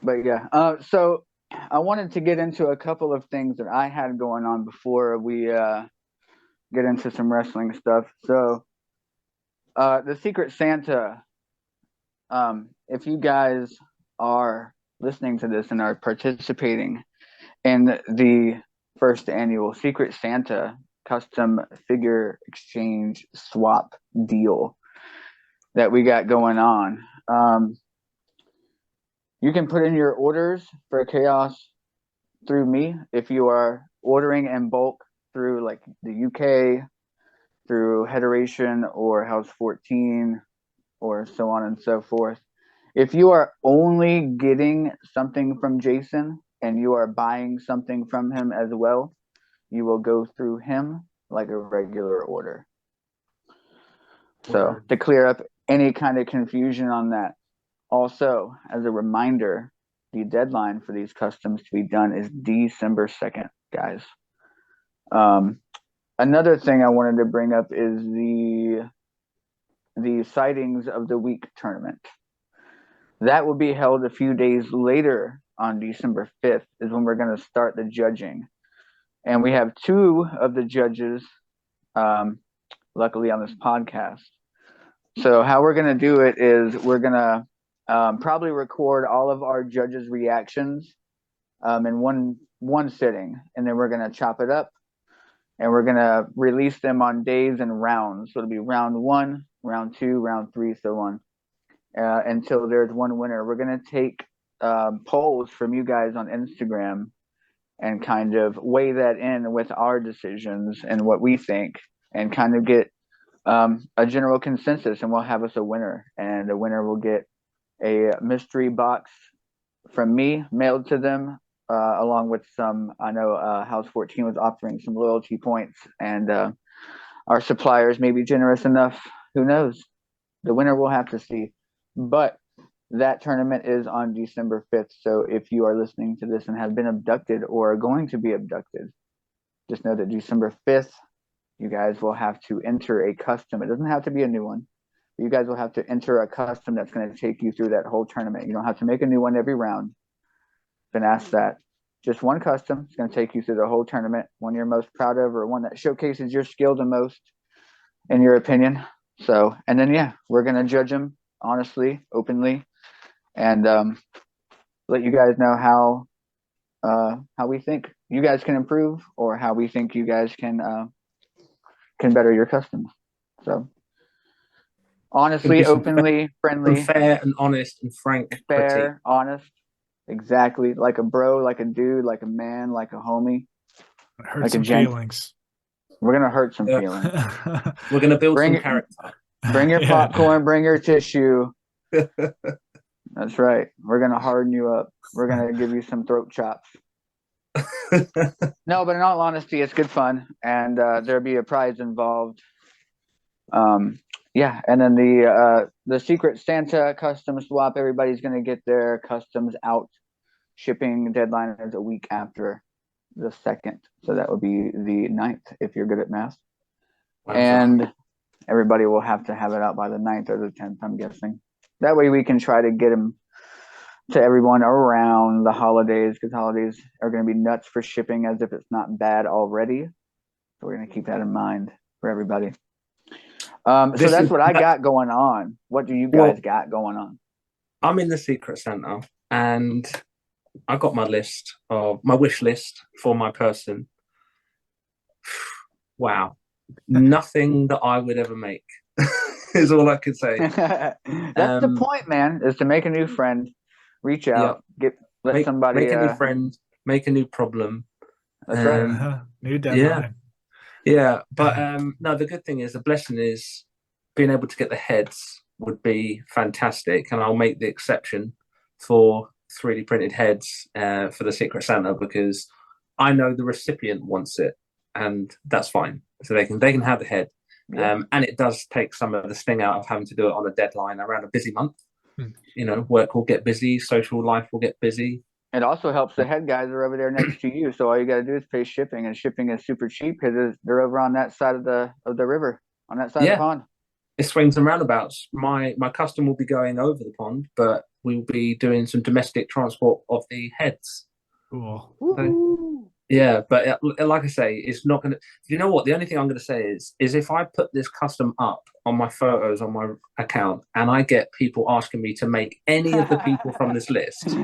But yeah, so I wanted to get into a couple of things that I had going on before we get into some wrestling stuff. So the Secret Santa, if you guys are listening to this and are participating in the first annual Secret Santa custom figure exchange swap deal that we got going on, you can put in your orders for Chaos through me. If you are ordering in bulk through like the UK, through Hederation or House 14, or so on and so forth. If you are only getting something from Jason and you are buying something from him as well, you will go through him like a regular order. So to clear up any kind of confusion on that. Also, as a reminder, the deadline for these customs to be done is December 2nd, guys. Another thing I wanted to bring up is the Sightings of the Week tournament. That will be held a few days later on December 5th is when we're going to start the judging. And we have two of the judges, luckily on this podcast. So how we're going to do it is we're going to probably record all of our judges' reactions in one sitting, and then we're going to chop it up, and we're going to release them on days and rounds. So it'll be round 1, round 2, round 3, so on, until there's one winner. We're going to take polls from you guys on Instagram and kind of weigh that in with our decisions and what we think, and kind of get a general consensus, and we'll have us a winner, and the winner will get a mystery box from me mailed to them, along with some, I know House 14 was offering some loyalty points, and our suppliers may be generous enough. Who knows? The winner will have to see. But that tournament is on December 5th. So if you are listening to this and have been abducted or are going to be abducted, just know that December 5th, you guys will have to enter a custom. It doesn't have to be a new one. You guys will have to enter a custom that's going to take you through that whole tournament. You don't have to make a new one every round. Been asked that. Just one custom. It's going to take you through the whole tournament. One you're most proud of, or one that showcases your skill the most, in your opinion. So, and then yeah, we're going to judge them honestly, openly, and let you guys know how we think you guys can improve, or how we think you guys can better your customs. So. Honestly, openly, friendly, fair and honest and frank. Fair, honest, exactly. Like a bro, like a dude, like a man, like a homie. Hurt like some feelings. We're gonna hurt some feelings. We're gonna build some character. Bring your popcorn, bring your tissue. That's right. We're gonna harden you up. We're gonna give you some throat chops. No, but in all honesty, it's good fun, and there'll be a prize involved. Yeah, and then the Secret Santa custom swap, everybody's going to get their customs out. Shipping deadline is a week after the 2nd, so that would be the 9th if you're good at math. Wow. And everybody will have to have it out by the 9th or the 10th, I'm guessing. That way we can try to get them to everyone around the holidays, because holidays are going to be nuts for shipping, as if it's not bad already. So we're going to keep that in mind for everybody. So that's what I got going on. What do you guys got going on? I'm in the Secret Santa, and I got my wish list for my person. Wow. Nothing that I would ever make is all I could say. That's the point, man, is to make a new friend, reach out, let somebody make a new friend, make a new problem. That's right. New deadline. Yeah, but no, the good thing is, the blessing is being able to get the heads would be fantastic, and I'll make the exception for 3D printed heads for the Secret Santa, because I know the recipient wants it, and that's fine. So they can have the head, and it does take some of the sting out of having to do it on a deadline around a busy month. You know, work will get busy, social life will get busy. It also helps the head guys are over there next to you, so all you got to do is pay shipping, and shipping is super cheap because they're over on that side of the river, on that side of the pond. It swings and roundabouts. My custom will be going over the pond, but we'll be doing some domestic transport of the heads. Cool. So, yeah, but like I say, it's not gonna. You know what? The only thing I'm gonna say is if I put this custom up on my photos on my account, and I get people asking me to make any of the people from this list,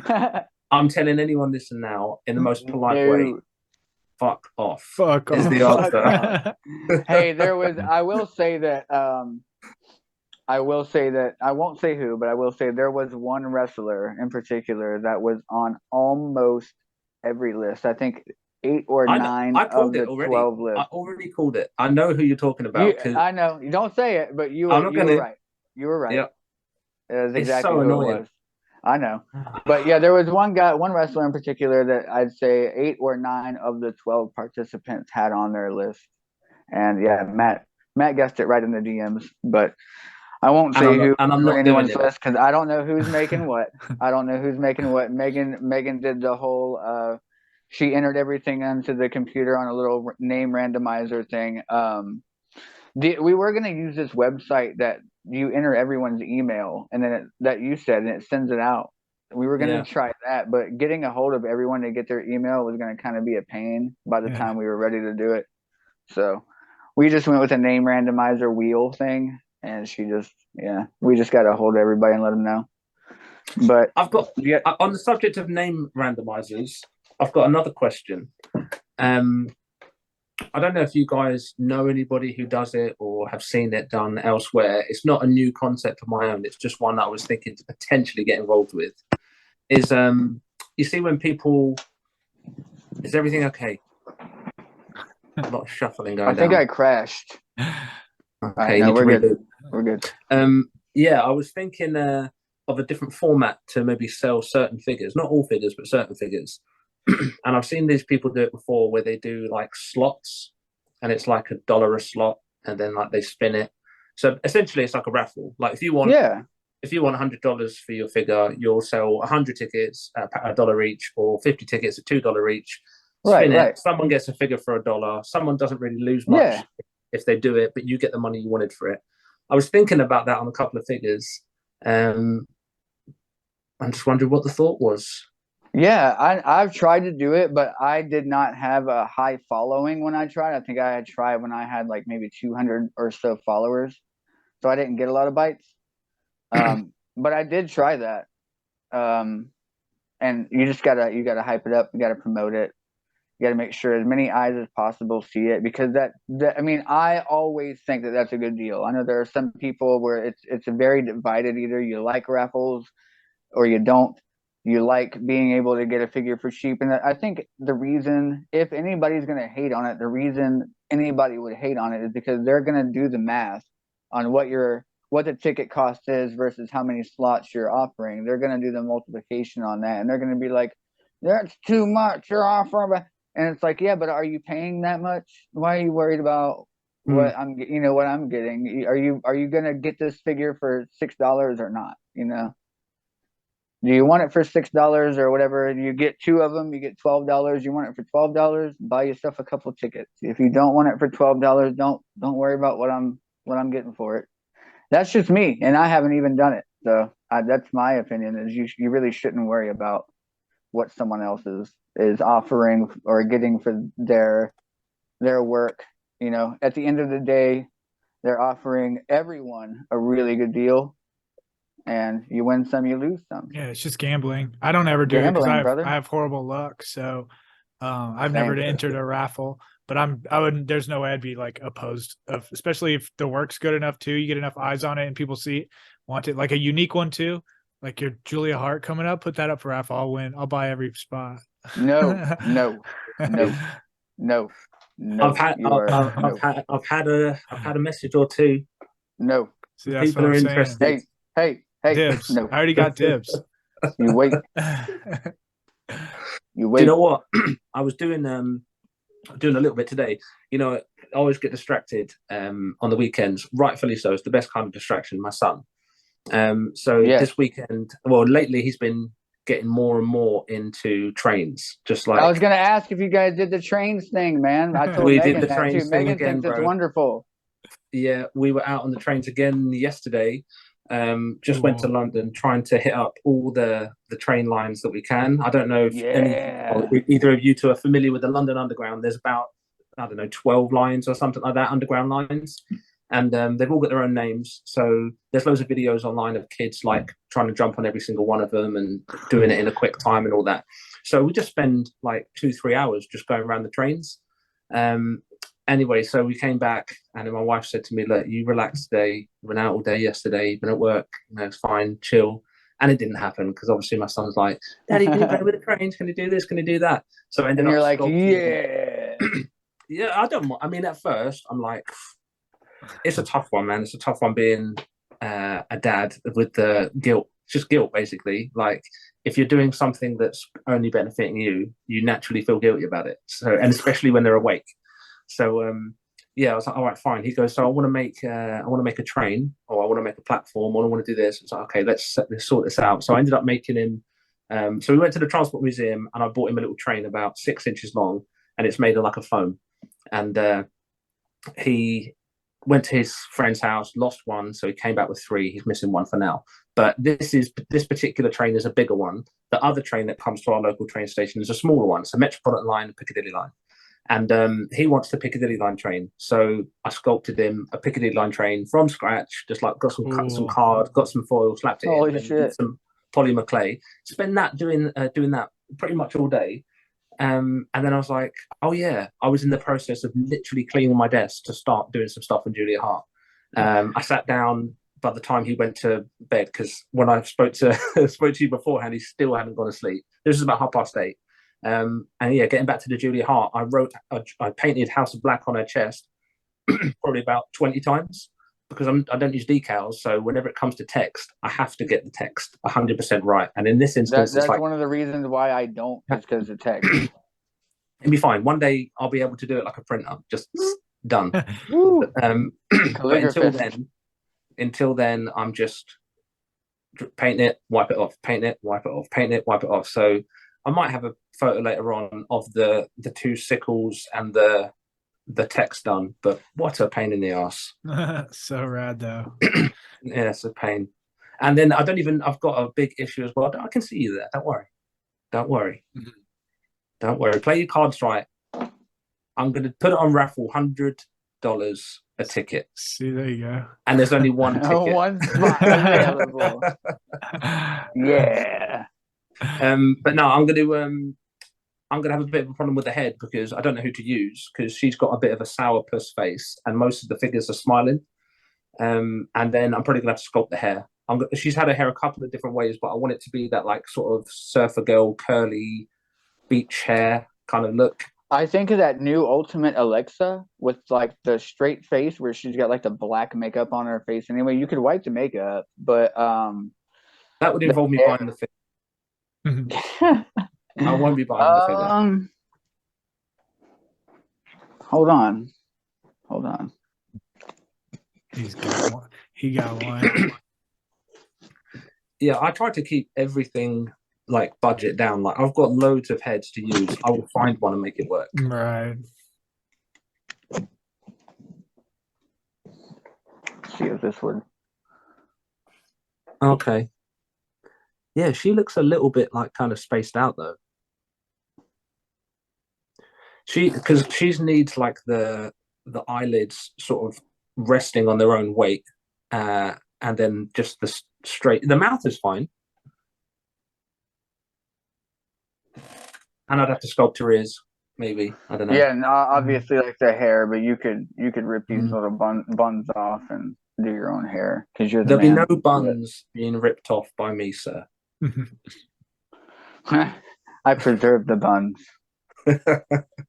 I'm telling anyone listening now in the most polite way, fuck off. Fuck is off. the answer. Hey, I will say that I won't say who, but I will say there was one wrestler in particular that was on almost every list. I think 8 or 9 I of called the it already. 12 lists. I already called it. I know who you're talking about. I know you don't say it, but you I'm not were gonna. right. You were right. Yeah, That's it's exactly so who annoying. it was. I know, but yeah, there was one wrestler in particular that I'd say 8 or 9 of the 12 participants had on their list, and yeah, Matt guessed it right in the DMs, but I won't say who and I'm on not doing anyone's it. list because I don't know who's making what. I don't know who's making what. Megan did the whole. She entered everything into the computer on a little name randomizer thing. We were going to use this website that you enter everyone's email and then that you said and it sends it out. We were going to try that, but getting a hold of everyone to get their email was going to kind of be a pain by the time we were ready to do it. So we just went with a name randomizer wheel thing, and we just got to hold everybody and let them know. But I've got on the subject of name randomizers, I've got another question. I don't know if you guys know anybody who does it or have seen it done elsewhere. It's not a new concept of my own. It's just one that I was thinking to potentially get involved with. Is you see when people, is everything okay? A lot of shuffling going on. I think I crashed. Okay, no, we're good. We're good. Yeah, I was thinking of a different format to maybe sell certain figures, not all figures, but certain figures. And I've seen these people do it before where they do like slots and it's like $1 a slot and then like they spin it. So essentially it's like a raffle. Like if you want $100 for your figure, you'll sell 100 tickets at $1 each or 50 tickets at $2 each. Spin it. Someone gets a figure for $1. Someone doesn't really lose much if they do it, but you get the money you wanted for it. I was thinking about that on a couple of figures. I'm just wondering what the thought was. Yeah, I've tried to do it, but I did not have a high following when I tried. I think I had tried when I had like maybe 200 or so followers, so I didn't get a lot of bites. But I did try that, and you gotta hype it up, you gotta promote it, you gotta make sure as many eyes as possible see it because I mean I always think that that's a good deal. I know there are some people where it's very divided. Either you like raffles or you don't. You like being able to get a figure for cheap. And I think the reason, if anybody's going to hate on it, the reason anybody would hate on it is because they're going to do the math on what the ticket cost is versus how many slots you're offering. They're going to do the multiplication on that. And they're going to be like, that's too much. You're offering. And it's like, yeah, but are you paying that much? Why are you worried about what I'm getting? Are you going to get this figure for $6 or not? Do you want it for $6 or whatever? You get 2 of them, you get $12. You want it for $12? Buy yourself a couple tickets. If you don't want it for $12, don't worry about what I'm getting for it. That's just me, and I haven't even done it. So that's my opinion. Is you really shouldn't worry about what someone else is offering or getting for their work. At the end of the day, they're offering everyone a really good deal. And you win some, you lose some. Yeah, it's just gambling. I don't ever do it because I have horrible luck. So I've never entered a raffle, but there's no way I'd be like opposed of, especially if the work's good enough too. You get enough eyes on it and people want it, like a unique one too. Like your Julia Hart coming up, put that up for raffle. I'll win. I'll buy every spot. No. I've had a message or two. No. See, that's people what I'm are saying. interested. Hey, dibs. No. I already got dibs. You wait. Do you know what? I was doing a little bit today. I always get distracted on the weekends, rightfully so. It's the best kind of distraction, my son. This weekend, lately he's been getting more and more into trains. Just like I was going to ask if you guys did the trains thing, man. I told Megan that too. Megan thinks it's wonderful. Yeah, we were out on the trains again yesterday. Just went to Cool. London trying to hit up all the train lines that we can. I don't know if Yeah. either of you two are familiar with the London Underground. There's about, I don't know, 12 lines or something like that, underground lines. And they've all got their own names. So there's loads of videos online of kids like trying to jump on every single one of them and doing it in a quick time and all that. So we just spend like 2-3 hours just going around the trains. Um, anyway, so we came back, and then my wife said to me, "Look, you relax today. You went out all day yesterday. You've been at work. It's fine, chill." And it didn't happen because obviously my son's like, "Daddy, can you go with the trains? Can you do this? Can you do that?" So I ended And up you're like, sculpting. yeah. Yeah, I don't. I mean, at first, I'm like, it's a tough one, man. It's a tough one being a dad with the guilt. It's just guilt, basically. Like, if you're doing something that's only benefiting you, you naturally feel guilty about it. So, and especially when they're awake. So, yeah, I was like, all right, fine. He goes, so I want to make a train, or I want to make a platform, or I want to do this. It's like, okay, let's sort this out. So I ended up making him. So we went to the Transport Museum, and I bought him a little train about 6 inches long, and it's made of like a foam. And he went to his friend's house, lost one, so he came back with three. He's missing one for now. But this particular train is a bigger one. The other train that comes to our local train station is a smaller one, so Metropolitan line, Piccadilly line. And he wants the Piccadilly line train, so I sculpted him a Piccadilly line train from scratch. Just like cut some Cool. card, got some foil, slapped it in, Holy then shit. some polymer clay. Spend that doing that pretty much all day. And then I was like, oh yeah, I was in the process of literally cleaning my desk to start doing some stuff on Julia Hart. I sat down by the time he went to bed, because when I spoke to spoke to you beforehand, he still hadn't gone to sleep. This was about 8:30. And yeah, getting back to the Julia Hart, I painted House of Black on her chest probably about 20 times, because I don't use decals. So whenever it comes to text, I have to get the text 100% right. And in this instance, it's That's like, one of the reasons why I don't, is because of text. it'll be fine. One day I'll be able to do it like a printer, just done. Woo. But Calligraphist. until then, I'm just paint it, wipe it off, paint it, wipe it off, paint it, wipe it off. So I might have a photo later on of the two sickles and the text done. But what a pain in the ass. So rad though. Yeah, it's a pain. And then I've got a big issue as well. I can see you there. Don't worry. Don't worry. Don't worry. Play your cards right. I'm going to put it on raffle, $100 a ticket. See, there you go. And there's only one ticket. One spot available. Yeah. But no, I'm gonna have a bit of a problem with the head, because I don't know who to use, because she's got a bit of a sourpuss face and most of the figures are smiling. And then I'm probably gonna have to sculpt the hair. She's had her hair a couple of different ways, but I want it to be that like sort of surfer girl, curly beach hair kind of look. I think of that new Ultimate Alexa with like the straight face where she's got like the black makeup on her face. Anyway, you could wipe the makeup, but That would involve me hair. buying the figure. I won't be buying the figure. Hold on. He's got one. He got one. Yeah, I try to keep everything like budget down. Like, I've got loads of heads to use. I will find one and make it work. Right. Let's see if this would. Okay. Yeah, she looks a little bit like kind of spaced out though. Because she needs like the eyelids sort of resting on their own weight, and then just the straight. The mouth is fine, and I'd have to sculpt her ears, maybe. I don't know. Yeah, and obviously like the hair, but you could rip these little buns off and do your own hair because you're the There'll man. be no buns being ripped off by me, sir. I preserve the buns.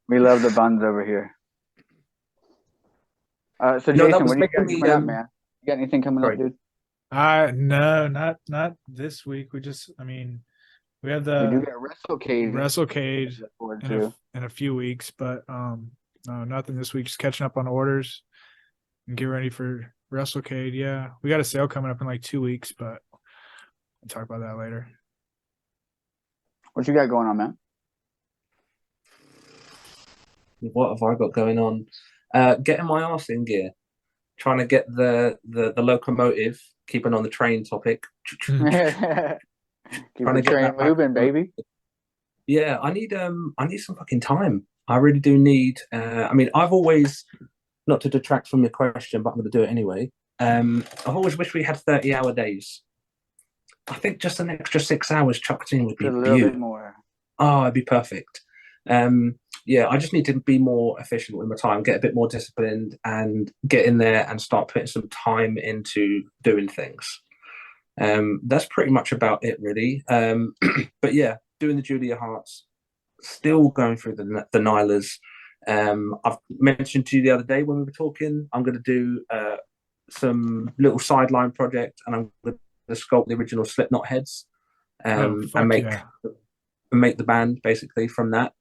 We love the buns over here. So No, Jason, what do you got coming up, man? You got anything coming up, dude? No, not this week. We have the We do get WrestleCade in a few weeks, but no, nothing this week. Just catching up on orders and get ready for WrestleCade. Yeah, we got a sale coming up in like 2 weeks, but we'll talk about that later. What you got going on, man? What have I got going on? Getting my arse in gear. trying to get the locomotive, keeping on the train topic. Keep Trying the to get train that back. moving, baby. Yeah, I need some fucking time. I really do need. I mean, I've always, not to detract from your question, but I'm going to do it anyway. I've always wished we had 30-hour days. I think just an extra 6 hours chucked in would be Just a little bit beautiful. more. Oh, it'd be perfect. Yeah, I just need to be more efficient with my time, get a bit more disciplined, and get in there and start putting some time into doing things. That's pretty much about it, really. But yeah, doing the Julia Harts, still going through the Nylas. I've mentioned to you the other day when we were talking, I'm going to do some little sideline project, and I'm going to sculpt the original Slipknot heads, and make the band basically from that.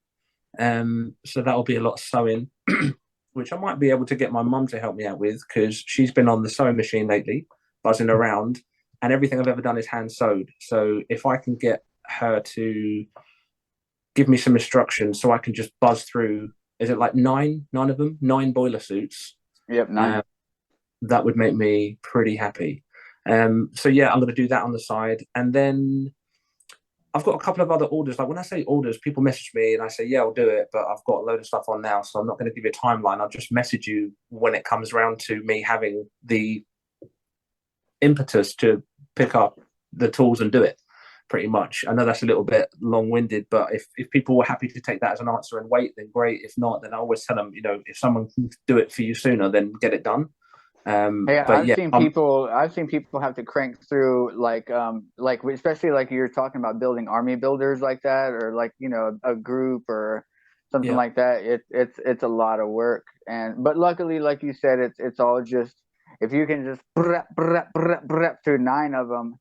So that'll be a lot of sewing, which I might be able to get my mum to help me out with, because she's been on the sewing machine lately, buzzing around, and everything I've ever done is hand sewed. So if I can get her to give me some instructions so I can just buzz through, is it like nine of them, 9 boiler suits? Yep, 9. That would make me pretty happy. So yeah, I'm going to do that on the side, and then I've got a couple of other orders. Like when I say orders, people message me and I say, yeah, I'll do it, but I've got a load of stuff on now, so I'm not going to give you a timeline. I'll just message you when it comes around to me having the impetus to pick up the tools and do it, pretty much. I know that's a little bit long-winded, but if people were happy to take that as an answer and wait, then great. If not, then I always tell them, if someone can do it for you sooner, then get it done. Hey, I've seen people have to crank through like especially like you're talking about building army builders like that, or like a group or something like that. It's a lot of work, but luckily, like you said, it's all just, if you can just through 9 of them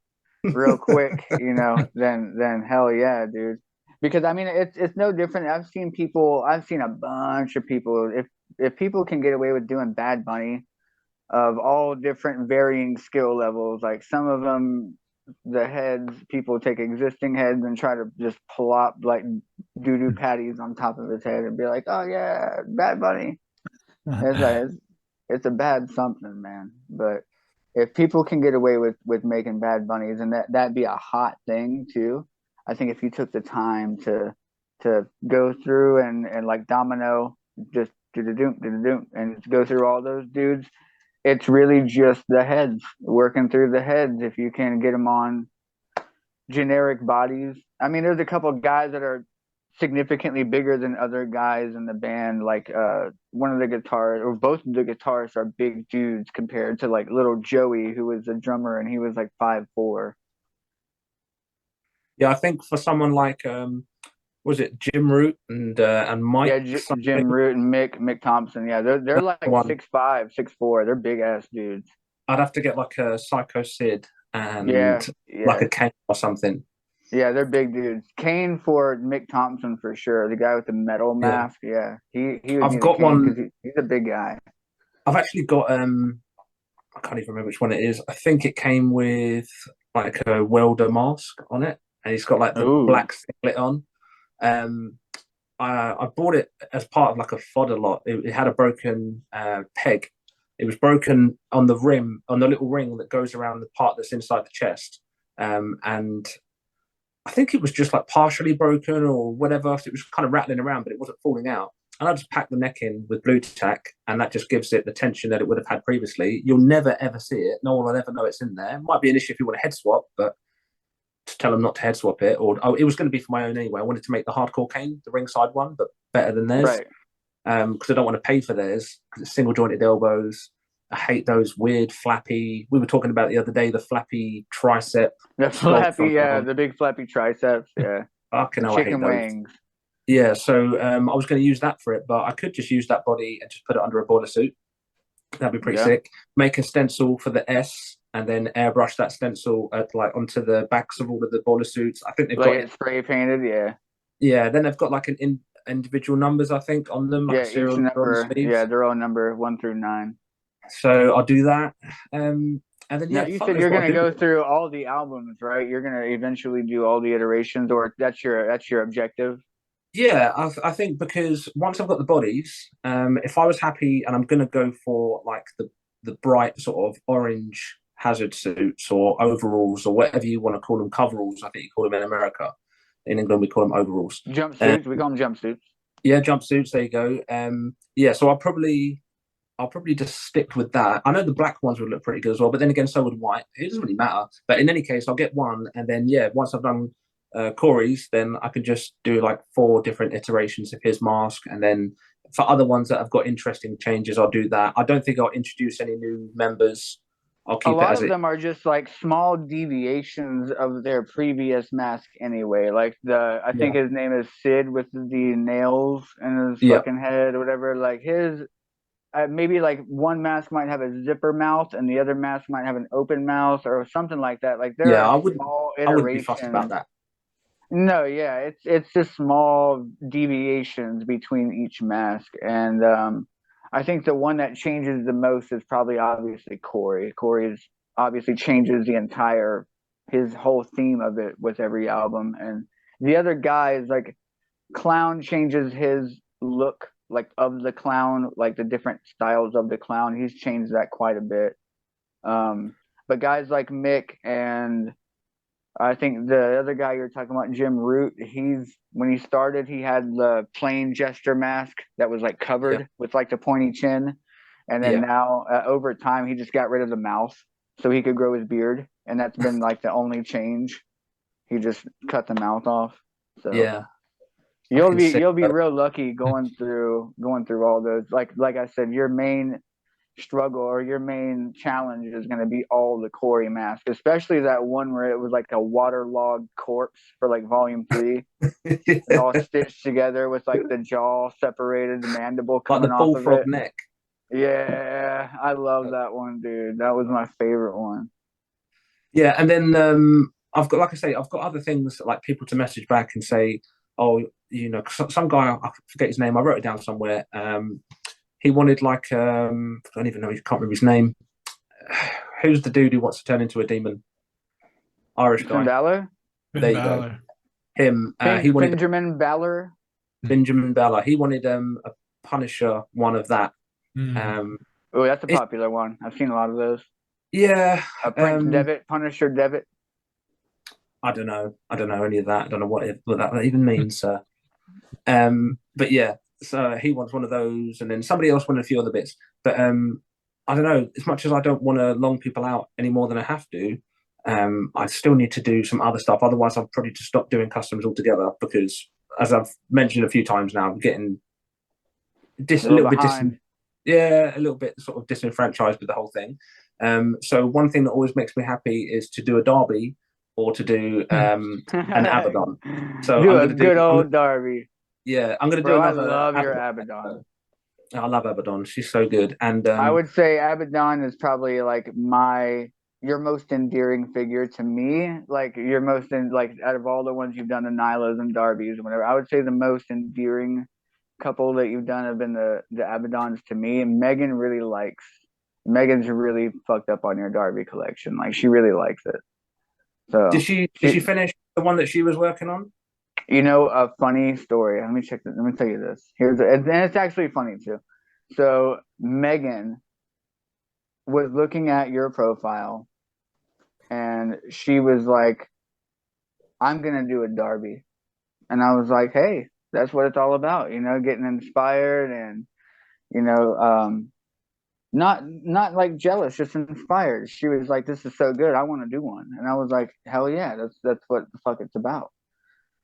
real quick, then hell yeah, dude. Because I mean, it's no different. I've seen a bunch of people. If people can get away with doing Bad Bunny of all different varying skill levels, like some of them, the heads, people take existing heads and try to just plop like doo-doo patties on top of his head and be like, oh yeah, Bad Bunny. It's a bad something, man. But if people can get away with making Bad Bunnies, and that'd be a hot thing too. I think if you took the time to go through and like Domino, just do and go through all those dudes, it's really just the heads, working through the heads. If you can get them on generic bodies. I mean, there's a couple of guys that are significantly bigger than other guys in the band. Like one of the guitarists, or both of the guitarists, are big dudes compared to like little Joey, who was the drummer, and he was like 5'4". Yeah, I think for someone like was it Jim Root and Mike? Yeah, Jim Root and Mick Thompson. Yeah, they're like one. 6'5", 6'4". They're big ass dudes. I'd have to get like a Psycho Sid and like a Kane or something. Yeah, they're big dudes. Kane for Mick Thompson for sure. The guy with the metal mask. Yeah, he would. I've got one because he's a big guy. I've actually got I can't even remember which one it is. I think it came with like a welder mask on it, and he's got like the black singlet on. I bought it as part of like a fodder lot. It had a broken peg. It was broken on the rim, on the little ring that goes around the part that's inside the chest. And I think it was just like partially broken or whatever. So it was kind of rattling around, but it wasn't falling out. And I just packed the neck in with blue tack, and that just gives it the tension that it would have had previously. You'll never ever see it. No one will ever know it's in there. It might be an issue if you want a head swap, but to tell them not to head swap it, or it was going to be for my own anyway. I wanted to make the hardcore cane, the ringside one, but better than theirs. Right. Because I don't want to pay for theirs, because it's single jointed elbows. I hate those weird flappy. We were talking about the other day, the flappy tricep. The flappy, the big flappy triceps. Yeah. Fucking hell, chicken wings. Yeah, so I was going to use that for it, but I could just use that body and just put it under a boiler suit. That'd be pretty sick. Make a stencil for the S, and then airbrush that stencil onto the backs of all of the boiler suits. I think they've got it spray painted. Yeah. Yeah. Then they've got like an individual numbers, I think, on them. Like each number. Yeah, they're all number 1 through 9. So I'll do that. And then now, you said you're going to go through all the albums, right? You're going to eventually do all the iterations, or that's your objective. Yeah, I think because once I've got the bodies, if I was happy and I'm going to go for like the bright sort of orange hazard suits or overalls or whatever you want to call them, coveralls, I think you call them in America. In England, we call them overalls. Jumpsuits, we call them jumpsuits. Yeah, jumpsuits. There you go. Yeah, so I'll probably just stick with that. I know the black ones would look pretty good as well, but then again, so would white. It doesn't really matter. But in any case, I'll get one, and then yeah, once I've done Corey's, then I can just do like 4 different iterations of his mask, and then for other ones that have got interesting changes, I'll do that. I don't think I'll introduce any new members. I'll keep A lot it as of them are just like small deviations of their previous mask anyway. Like I think his name is Sid with the nails in his fucking head or whatever. Like his, maybe like one mask might have a zipper mouth and the other mask might have an open mouth or something like that. Like there are small iterations. I wouldn't be fussed about that. No, yeah, it's just small deviations between each mask, and I think the one that changes the most is probably obviously Corey. Corey's obviously changes his whole theme of it with every album, and the other guy is like Clown changes his look, like of the clown, like the different styles of the clown. He's changed that quite a bit. But guys like Mick and I think the other guy you're talking about, Jim Root, when he started, he had the plain jester mask that was like covered with like the pointy chin. And then now over time, he just got rid of the mouth so he could grow his beard. And that's been like the only change. He just cut the mouth off. So yeah, you'll be real lucky going through all those. Like I said, your main struggle or your main challenge is going to be all the Corey mask, especially that one where it was like a waterlogged corpse for like volume 3. It's all stitched together with like the jaw separated, the mandible coming like the off of bullfrog it. neck. Yeah, I love that one, dude. That was my favorite one. Yeah, and then I've got, like I say, I've got other things like people to message back and say, oh, you know, some guy, I forget his name, I wrote it down somewhere. He wanted like I don't even know, I can't remember his name. Who's the dude who wants to turn into a demon? Irish guy. Balor? There you go. Him. He wanted Benjamin Balor. Benjamin Balor. He wanted a Punisher one of that. Oh, that's a popular one. I've seen a lot of those. Yeah. Prince Devitt, Punisher Devitt. I don't know any of that. I don't know what that even means. But yeah. So he wants one of those, and then somebody else wanted a few other bits. But I don't know. As much as I don't want to long people out any more than I have to, I still need to do some other stuff. Otherwise, I'll probably just stop doing customs altogether because, as I've mentioned a few times now, I'm getting a little bit sort of disenfranchised with the whole thing. So one thing that always makes me happy is to do a derby or to do an Abaddon. So do a good old derby. Yeah, I'm going to do another. I love your Abaddon. I love Abaddon. She's so good. And I would say Abaddon is probably like your most endearing figure to me. Like your most out of all the ones you've done, the Nylas and Darbies and whatever, I would say the most endearing couple that you've done have been the Abaddons to me. And Megan's really fucked up on your Darby collection. Like she really likes it. So did she finish the one that she was working on? You know, a funny story. Let me tell you this. And it's actually funny too. So Megan was looking at your profile and she was like, I'm going to do a derby. And I was like, hey, that's what it's all about, you know, getting inspired and, you know, not like jealous, just inspired. She was like, this is so good. I want to do one. And I was like, hell yeah, that's what the fuck it's about.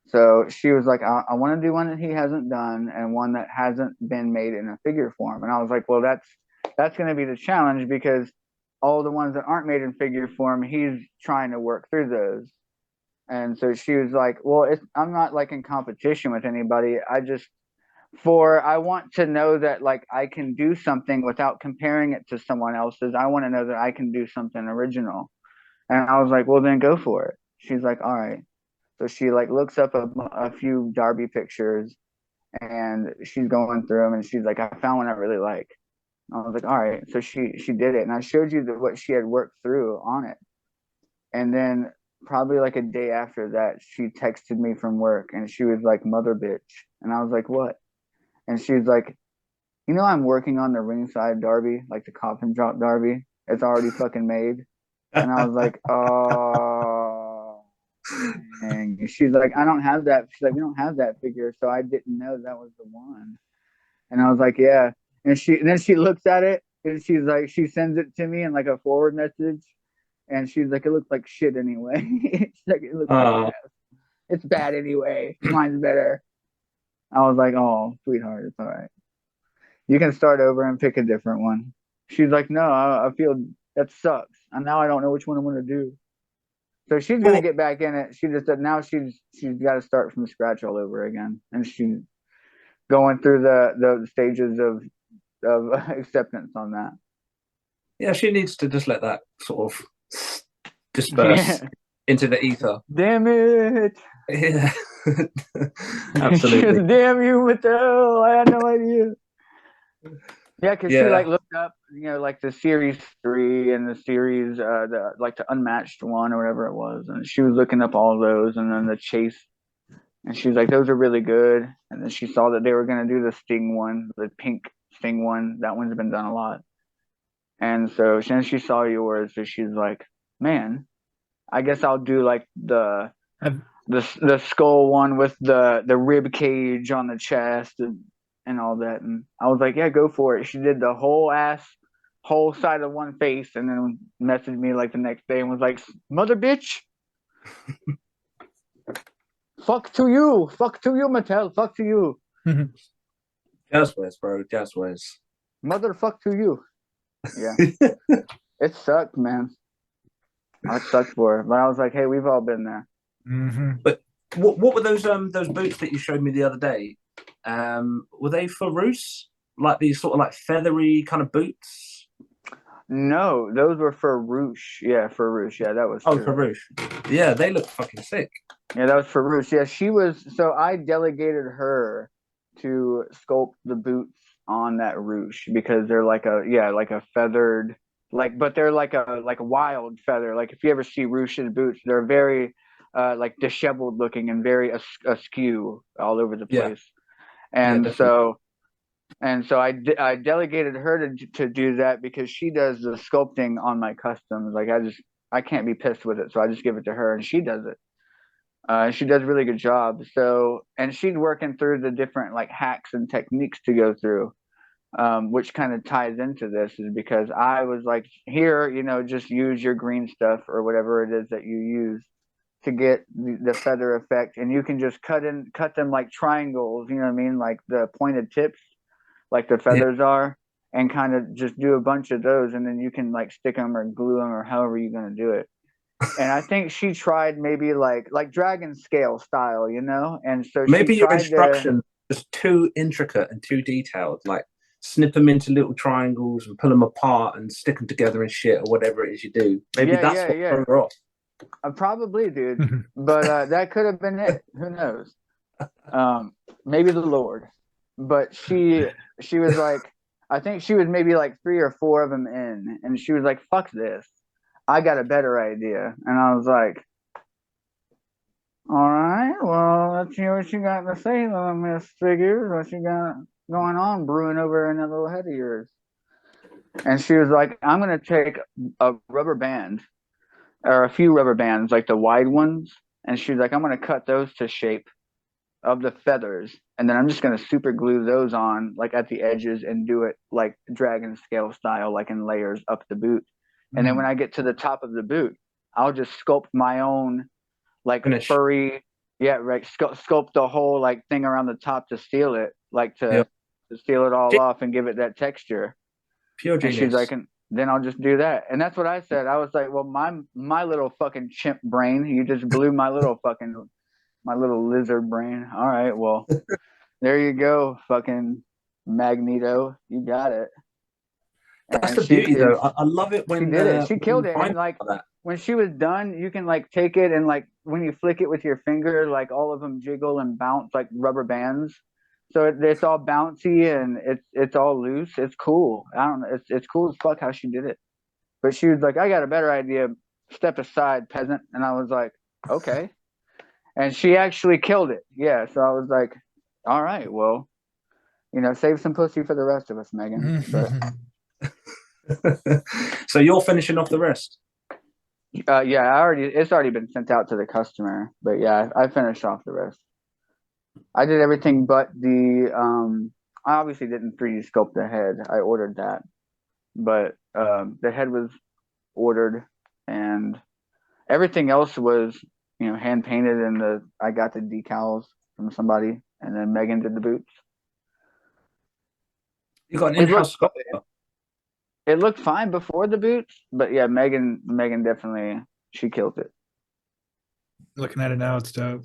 So she was like, I want to do one that he hasn't done and one that hasn't been made in a figure form. And I was like, well, that's going to be the challenge because all the ones that aren't made in figure form, he's trying to work through those. And so she was like, well, I'm not like in competition with anybody. I want to know that like I can do something without comparing it to someone else's. I want to know that I can do something original. And I was like, well, then go for it. She's like, all right. So she like looks up a few Darby pictures and she's going through them and she's like, I found one I really like. I was like, all right. So she did it. And I showed you what she had worked through on it. And then probably like a day after that, she texted me from work and she was like, mother bitch. And I was like, what? And she was like, You know, I'm working on the ringside derby, like the coffin drop derby. It's already fucking made. And I was like, oh, dang. She's like, I don't have that. She's like, we don't have that figure. So I didn't know that was the one. And I was like, yeah. And then she looks at it and she's like, she sends it to me in like a forward message. And she's like, it looks like shit anyway. She's like, it looks like ass. It's bad anyway. Mine's better. I was like, oh, sweetheart, it's all right. You can start over and pick a different one. She's like, no, I feel that sucks. And now I don't know which one I'm going to do. So she's going to Well, get back in it. She just said now she's got to start from scratch all over again. And she's going through the stages of acceptance on that. yeah, she needs to just let that sort of disperse into the ether. Damn it. Yeah, She absolutely. was, damn you, Mattel. I had no idea. Yeah, because she like Yeah, looked up, like the series 3 and the series, the unmatched one or whatever it was, and she was looking up all those, and then the chase, and she was like, those are really good. And then she saw that they were gonna do the Sting one, the pink Sting one. That one's been done a lot. And so then she saw yours, so she's like, man, I guess I'll do like Have the skull one with the rib cage on the chest and all that. And I was like, yeah, go for it. She did the whole side of one face, and then messaged me like the next day and was like, mother bitch, fuck to you, Mattel, fuck to you, Jazzwares, bro, Jazzwares. mother fuck to you. Yeah, it sucked, man. I sucked for her, but I was like, hey, we've all been there. But what were those boots that you showed me the other day? Were they for Roos? Like these sort of like feathery kind of boots? No, those were for Roosh. Yeah, for Roosh. Yeah, that was Oh, true. for Roosh. Yeah, they look fucking sick. Yeah, that was for Roosh. Yeah, she was. So I delegated her to sculpt the boots on that Roosh because they're like a feathered, but they're like a wild feather. Like if you ever see Roosh's boots, they're very like disheveled looking and very askew all over the Yeah, place. yeah, And definitely. so I delegated her to do that because she does the sculpting on my customs. Like I can't be pissed with it, so I just give it to her and she does it. She does a really good job. So, and she's working through the different like hacks and techniques to go through, which kind of ties into this is because I was like, here, just use your green stuff or whatever it is that you use to get the feather effect, and you can just cut them like triangles. You know what I mean? Like the pointed tips, like the Yeah. feathers are, and kind of just do a bunch of those, and then you can like stick them or glue them or however you're gonna do it. And I think she tried maybe like dragon scale style, and so she Maybe your tried to. instruction is too intricate and too detailed. Like snip them into little triangles and pull them apart and stick them together and shit or whatever it is you do. Maybe Yeah, that's yeah, what yeah. threw her off. Probably, dude. But that could have been it. Who knows? Maybe the Lord. But she was like, I think she was maybe like 3 or 4 of them in, and she was like, "Fuck this, I got a better idea." And I was like, "All right, well, let's hear what you got to say, little Miss Figures. What you got going on brewing over in that little head of yours?" And she was like, "I'm gonna take a rubber band or a few rubber bands, like the wide ones." And she's like, I'm going to cut those to shape of the feathers. And then I'm just going to super glue those on like at the edges and do it like dragon scale style, like in layers up the boot. And then when I get to the top of the boot, I'll just sculpt my own like Finish. furry, yeah, right. Sculpt the whole like thing around the top to seal it, like Yeah. to seal it all off and give it that texture. Pure And she's like, genius. and then I'll just do that. And that's what I said. I was like, well, my little fucking chimp brain, you just blew my little lizard brain. All right, well, there you go, fucking Magneto. You got it. That's And the beauty, though. I love it she did it. She when killed you it. find And like that. when she was done, you can like take it and like when you flick it with your finger, like all of them jiggle and bounce like rubber bands. So it's all bouncy and it's all loose. It's cool. I don't know. It's cool as fuck how she did it. But she was like, I got a better idea. Step aside, peasant. And I was like, okay. And she actually killed it. Yeah. So I was like, all right, well, save some pussy for the rest of us, Megan. But So you're finishing off the rest. yeah, it's already been sent out to the customer. But yeah, I finished off the rest. I did everything but I obviously didn't 3D sculpt the head. I ordered that, but the head was ordered, and everything else was hand painted, and I got the decals from somebody, and then Megan did the boots. You got an in-house sculptor. It looked fine before the boots, but yeah, Megan definitely, she killed it. Looking at it now, it's dope.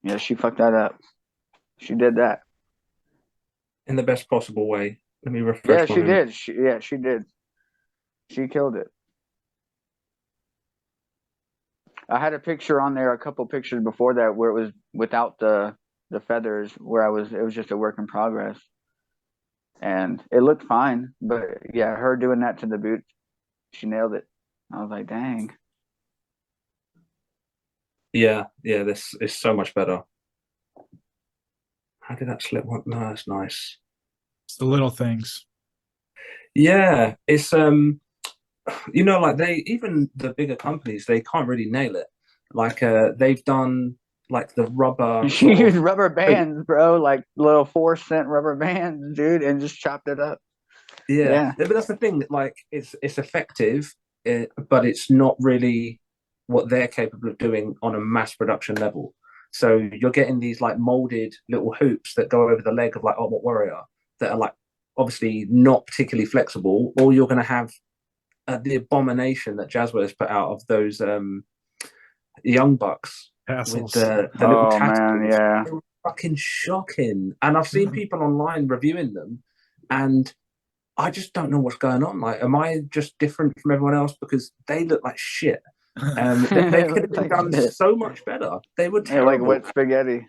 Yeah, she fucked that up. She did that in the best possible way. Let me refresh. Yeah, she did. She did. She killed it. I had a picture on there, a couple pictures before that, where it was without the feathers, where it was just a work in progress, and it looked fine. But yeah, her doing that to the boot, she nailed it. I was like, dang. Yeah, this is so much better. How did that slip? No, that's nice. It's the little things. Yeah, it's like even the bigger companies, they can't really nail it. Like they've done like the rubber. She used rubber bands, bro, like little 4-cent rubber bands, dude, and just chopped it up. Yeah, but that's the thing. Like it's effective, but it's not really what they're capable of doing on a mass production level. So you're getting these like molded little hoops that go over the leg of like Ultimate Warrior that are like obviously not particularly flexible, or you're going to have the abomination that Jazzwares put out of those young bucks tassels. With the little tassels. Man, yeah, they were fucking shocking. And I've seen people online reviewing them, and I just don't know what's going on. Like, am I just different from everyone else because they look like shit? They could have been done so much better. They were terrible. Like wet spaghetti.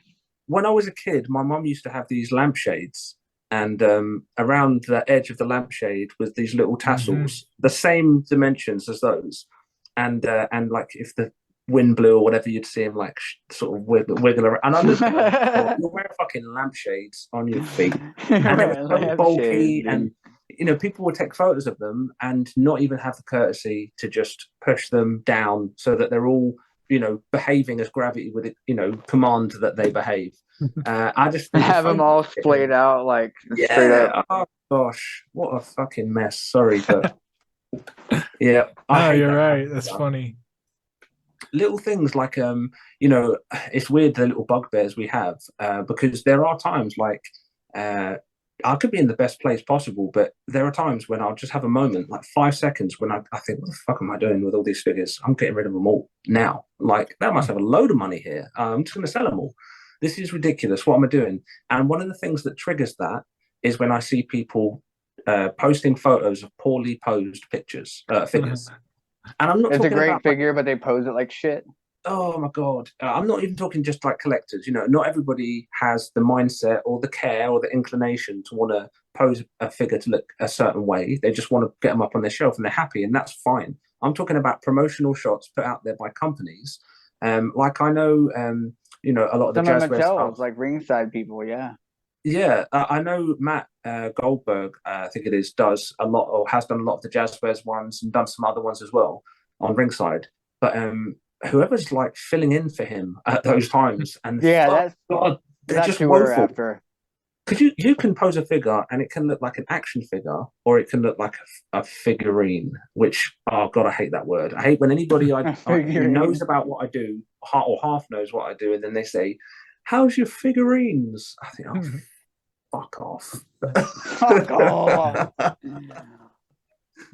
When I was a kid, my mum used to have these lampshades, and around the edge of the lampshade was these little tassels, the same dimensions as those, and like if the wind blew or whatever, you'd see them like sort of wiggle around. And I looked at them, you're wearing fucking lampshades on your feet, and they were so bulky, and people would take photos of them and not even have the courtesy to just push them down so that they're all behaving as gravity would command that they behave. I just have them all splayed out like straight up. Oh gosh, what a fucking mess. Sorry, but yeah. Oh, you're right. That's funny. Little things like it's weird the little bugbears we have because there are times like I could be in the best place possible, but there are times when I'll just have a moment, like 5 seconds, when I think, what the fuck am I doing with all these figures? I'm getting rid of them all now. Like, that must have a load of money here. I'm just going to sell them all. This is ridiculous. What am I doing? And one of the things that triggers that is when I see people posting photos of poorly posed figures. And I'm not. It's a great figure, but they pose it like shit. Oh my god! I'm not even talking just like collectors. Not everybody has the mindset or the care or the inclination to want to pose a figure to look a certain way. They just want to get them up on their shelf and they're happy, and that's fine. I'm talking about promotional shots put out there by companies. Like I know, a lot of the Jazzwares stuff, like ringside people. Yeah, I know Matt Goldberg, I think it is, does a lot or has done a lot of the Jazzwares ones and done some other ones as well on ringside. But whoever's like filling in for him at those times, and they're just woeful. After. Because you can pose a figure and it can look like an action figure, or it can look like a figurine. Which, oh god, I hate that word. I hate when anybody who knows about what I do or half knows what I do, and then they say, "How's your figurines?" I think, oh, fuck off. Fuck off.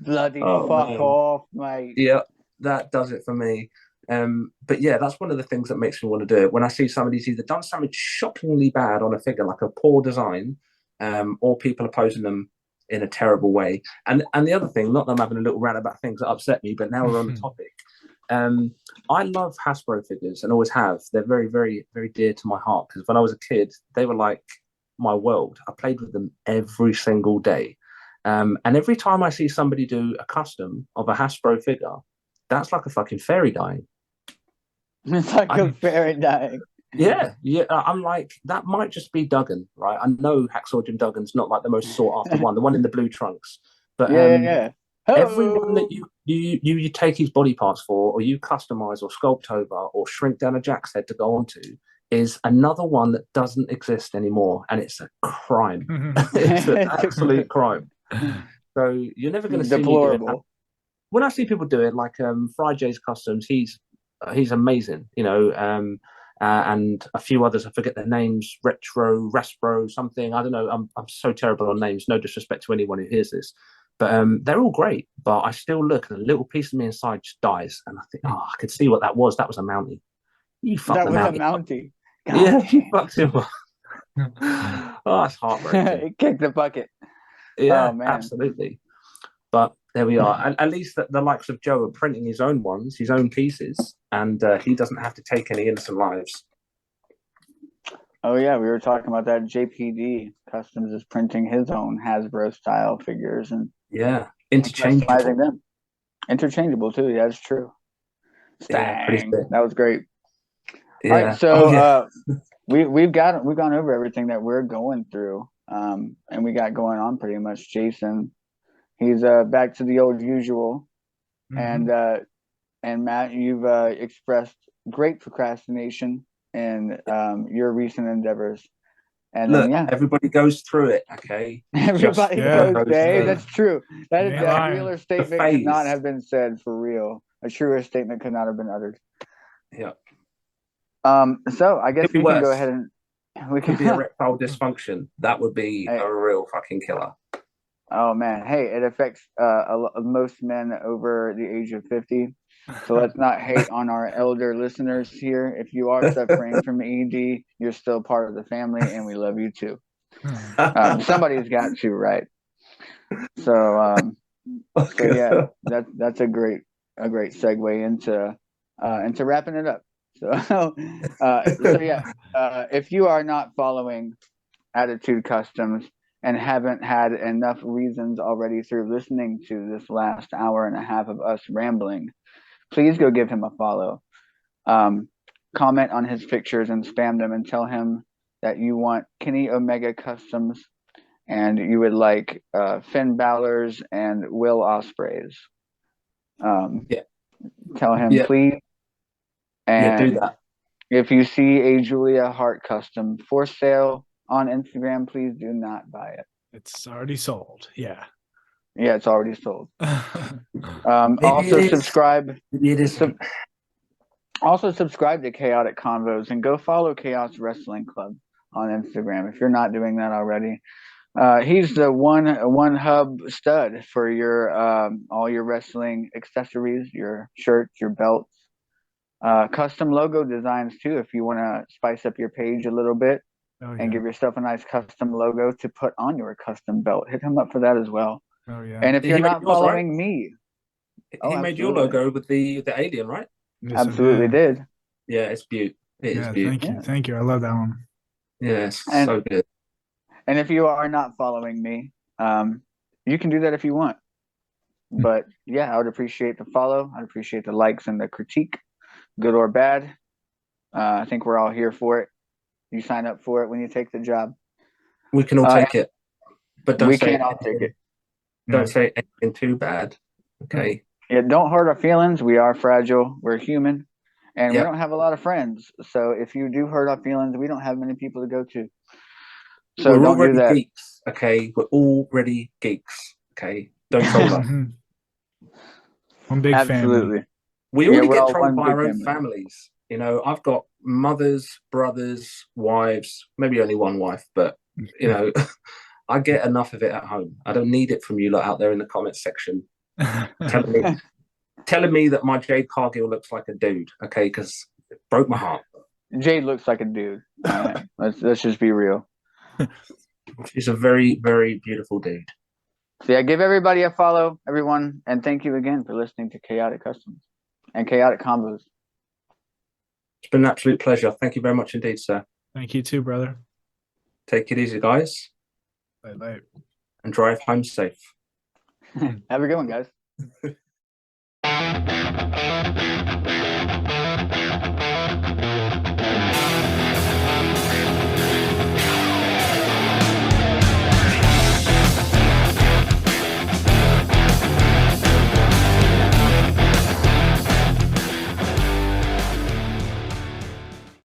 Bloody fuck off, mate. Yeah, that does it for me. But yeah, that's one of the things that makes me want to do it. When I see somebody's either done something shockingly bad on a figure, like a poor design, or people are posing them in a terrible way. And the other thing, not that I'm having a little rant about things that upset me, but now we're on the topic. I love Hasbro figures and always have. They're very, very, very dear to my heart because when I was a kid, they were like my world. I played with them every single day. And every time I see somebody do a custom of a Hasbro figure, that's like a fucking fairy dying. It's like a fairy dying. Yeah, yeah. I'm like, that might just be Duggan, right? I know Hacksaw Jim Duggan's not like the most sought after one, the one in the blue trunks. But Yeah. everyone that Oh, you take his body parts for, or you customize or sculpt over, or shrink down a Jack's head to go onto, is another one that doesn't exist anymore, and it's a crime. It's an absolute crime. So you're never going to see me do it. deplorable. When I see people do it, like Fry J's Customs, he's amazing, and a few others, I forget their names, Retro, Raspro, something. I don't know. I'm so terrible on names. No disrespect to anyone who hears this, but they're all great. But I still look, and a little piece of me inside just dies, and I think, oh, I could see what that was. That was a Mountie. You fucked That the was a Mountie. Mountie. Yeah, you fucked him up. Oh, that's heartbreaking. It kicked the bucket. Yeah, Oh, man. absolutely. But there we are. At least the likes of Joe are printing his own ones, his own pieces, and he doesn't have to take any innocent lives. Oh yeah, we were talking about that. JPD Customs is printing his own Hasbro style figures and Yeah, customizing interchangeable. them. Interchangeable too. Yeah, that's true. Yeah, pretty Dang, sick. that was great. Yeah. All right, so Oh, yeah. we've gone over everything that we're going through, and we got going on pretty much. Jason, he's back to the old usual, Mhm. and Matt, you've expressed great procrastination in your recent endeavors, and then Look, yeah, everybody goes through it. Okay, it's just everybody Yeah. one goes. of those Hey, things. that's true. That You ain't that lying. realer statement could phase. not have been said for real. A truer statement could not have been uttered. Yeah, So I guess could be we can go worse. ahead and we Could can. be erectile dysfunction. That would be Hey, a real fucking killer. oh man, hey, it affects most men over the age of 50. So let's not hate on our elder listeners here. If you are suffering from ED, you're still part of the family, and we love you too. Somebody's got to, right? So, so yeah, that's a great segue into wrapping it up. So, so yeah, if you are not following Attitude Customs and haven't had enough reasons already through listening to this last hour and a half of us rambling, please go give him a follow. Comment on his pictures and spam them and tell him that you want Kenny Omega Customs and you would like Finn Balor's and Will Ospreay's. Yeah. Tell him, Yeah. please. Yeah, do And that. if you see a Julia Hart custom for sale on Instagram, please do not buy it. It's already sold. Yeah. Yeah, it's already sold. Maybe Also it is. subscribe. Maybe it isn't. Also subscribe to Chaotic Convos and go follow Chaos Wrestling Club on Instagram if you're not doing that already. He's the one hub stud for your all your wrestling accessories, your shirts, your belts, custom logo designs too. If you want to spice up your page a little bit and give yourself a nice custom logo to put on your custom belt, hit him up for that as well. Oh yeah. And if He you're made not yours, following right? me, He made your absolutely. logo with the alien, right? Yes, I Absolutely did. Yeah, it's beaut. It is Yeah, beaut. thank you. Yeah. Thank you. I love that one. Yeah, it's And so good. and if you are not following me, you can do that if you want. But yeah, I would appreciate the follow. I'd appreciate the likes and the critique, good or bad. I think we're all here for it. You sign up for it when you take the job. We can all take it, but don't We say can't all take it. Don't say anything too bad. Okay. Yeah, don't hurt our feelings. We are fragile. We're human. And we Yep. don't have a lot of friends. So if you do hurt our feelings, we don't have many people to go to. So We're don't do already that. geeks. Okay. We're already geeks. Okay. Don't troll us. One big Absolutely. family. We already we're get all trolled one by big our own family. families. You know, I've got mothers, brothers, wives, maybe only one wife, but you know, I get enough of it at home. I don't need it from you lot out there in the comments section telling me that my Jade Cargill looks like a dude. Okay, because it broke my heart. Jade looks like a dude. All right. Let's just be real. She's a very, very beautiful dude. So yeah, give everybody a follow, everyone, and thank you again for listening to Chaotic Customs and Chaotic Combos. It's been an absolute pleasure. Thank you very much indeed, sir. Thank you too, brother. Take it easy, guys. Bye. And drive home safe. Have a good one, guys.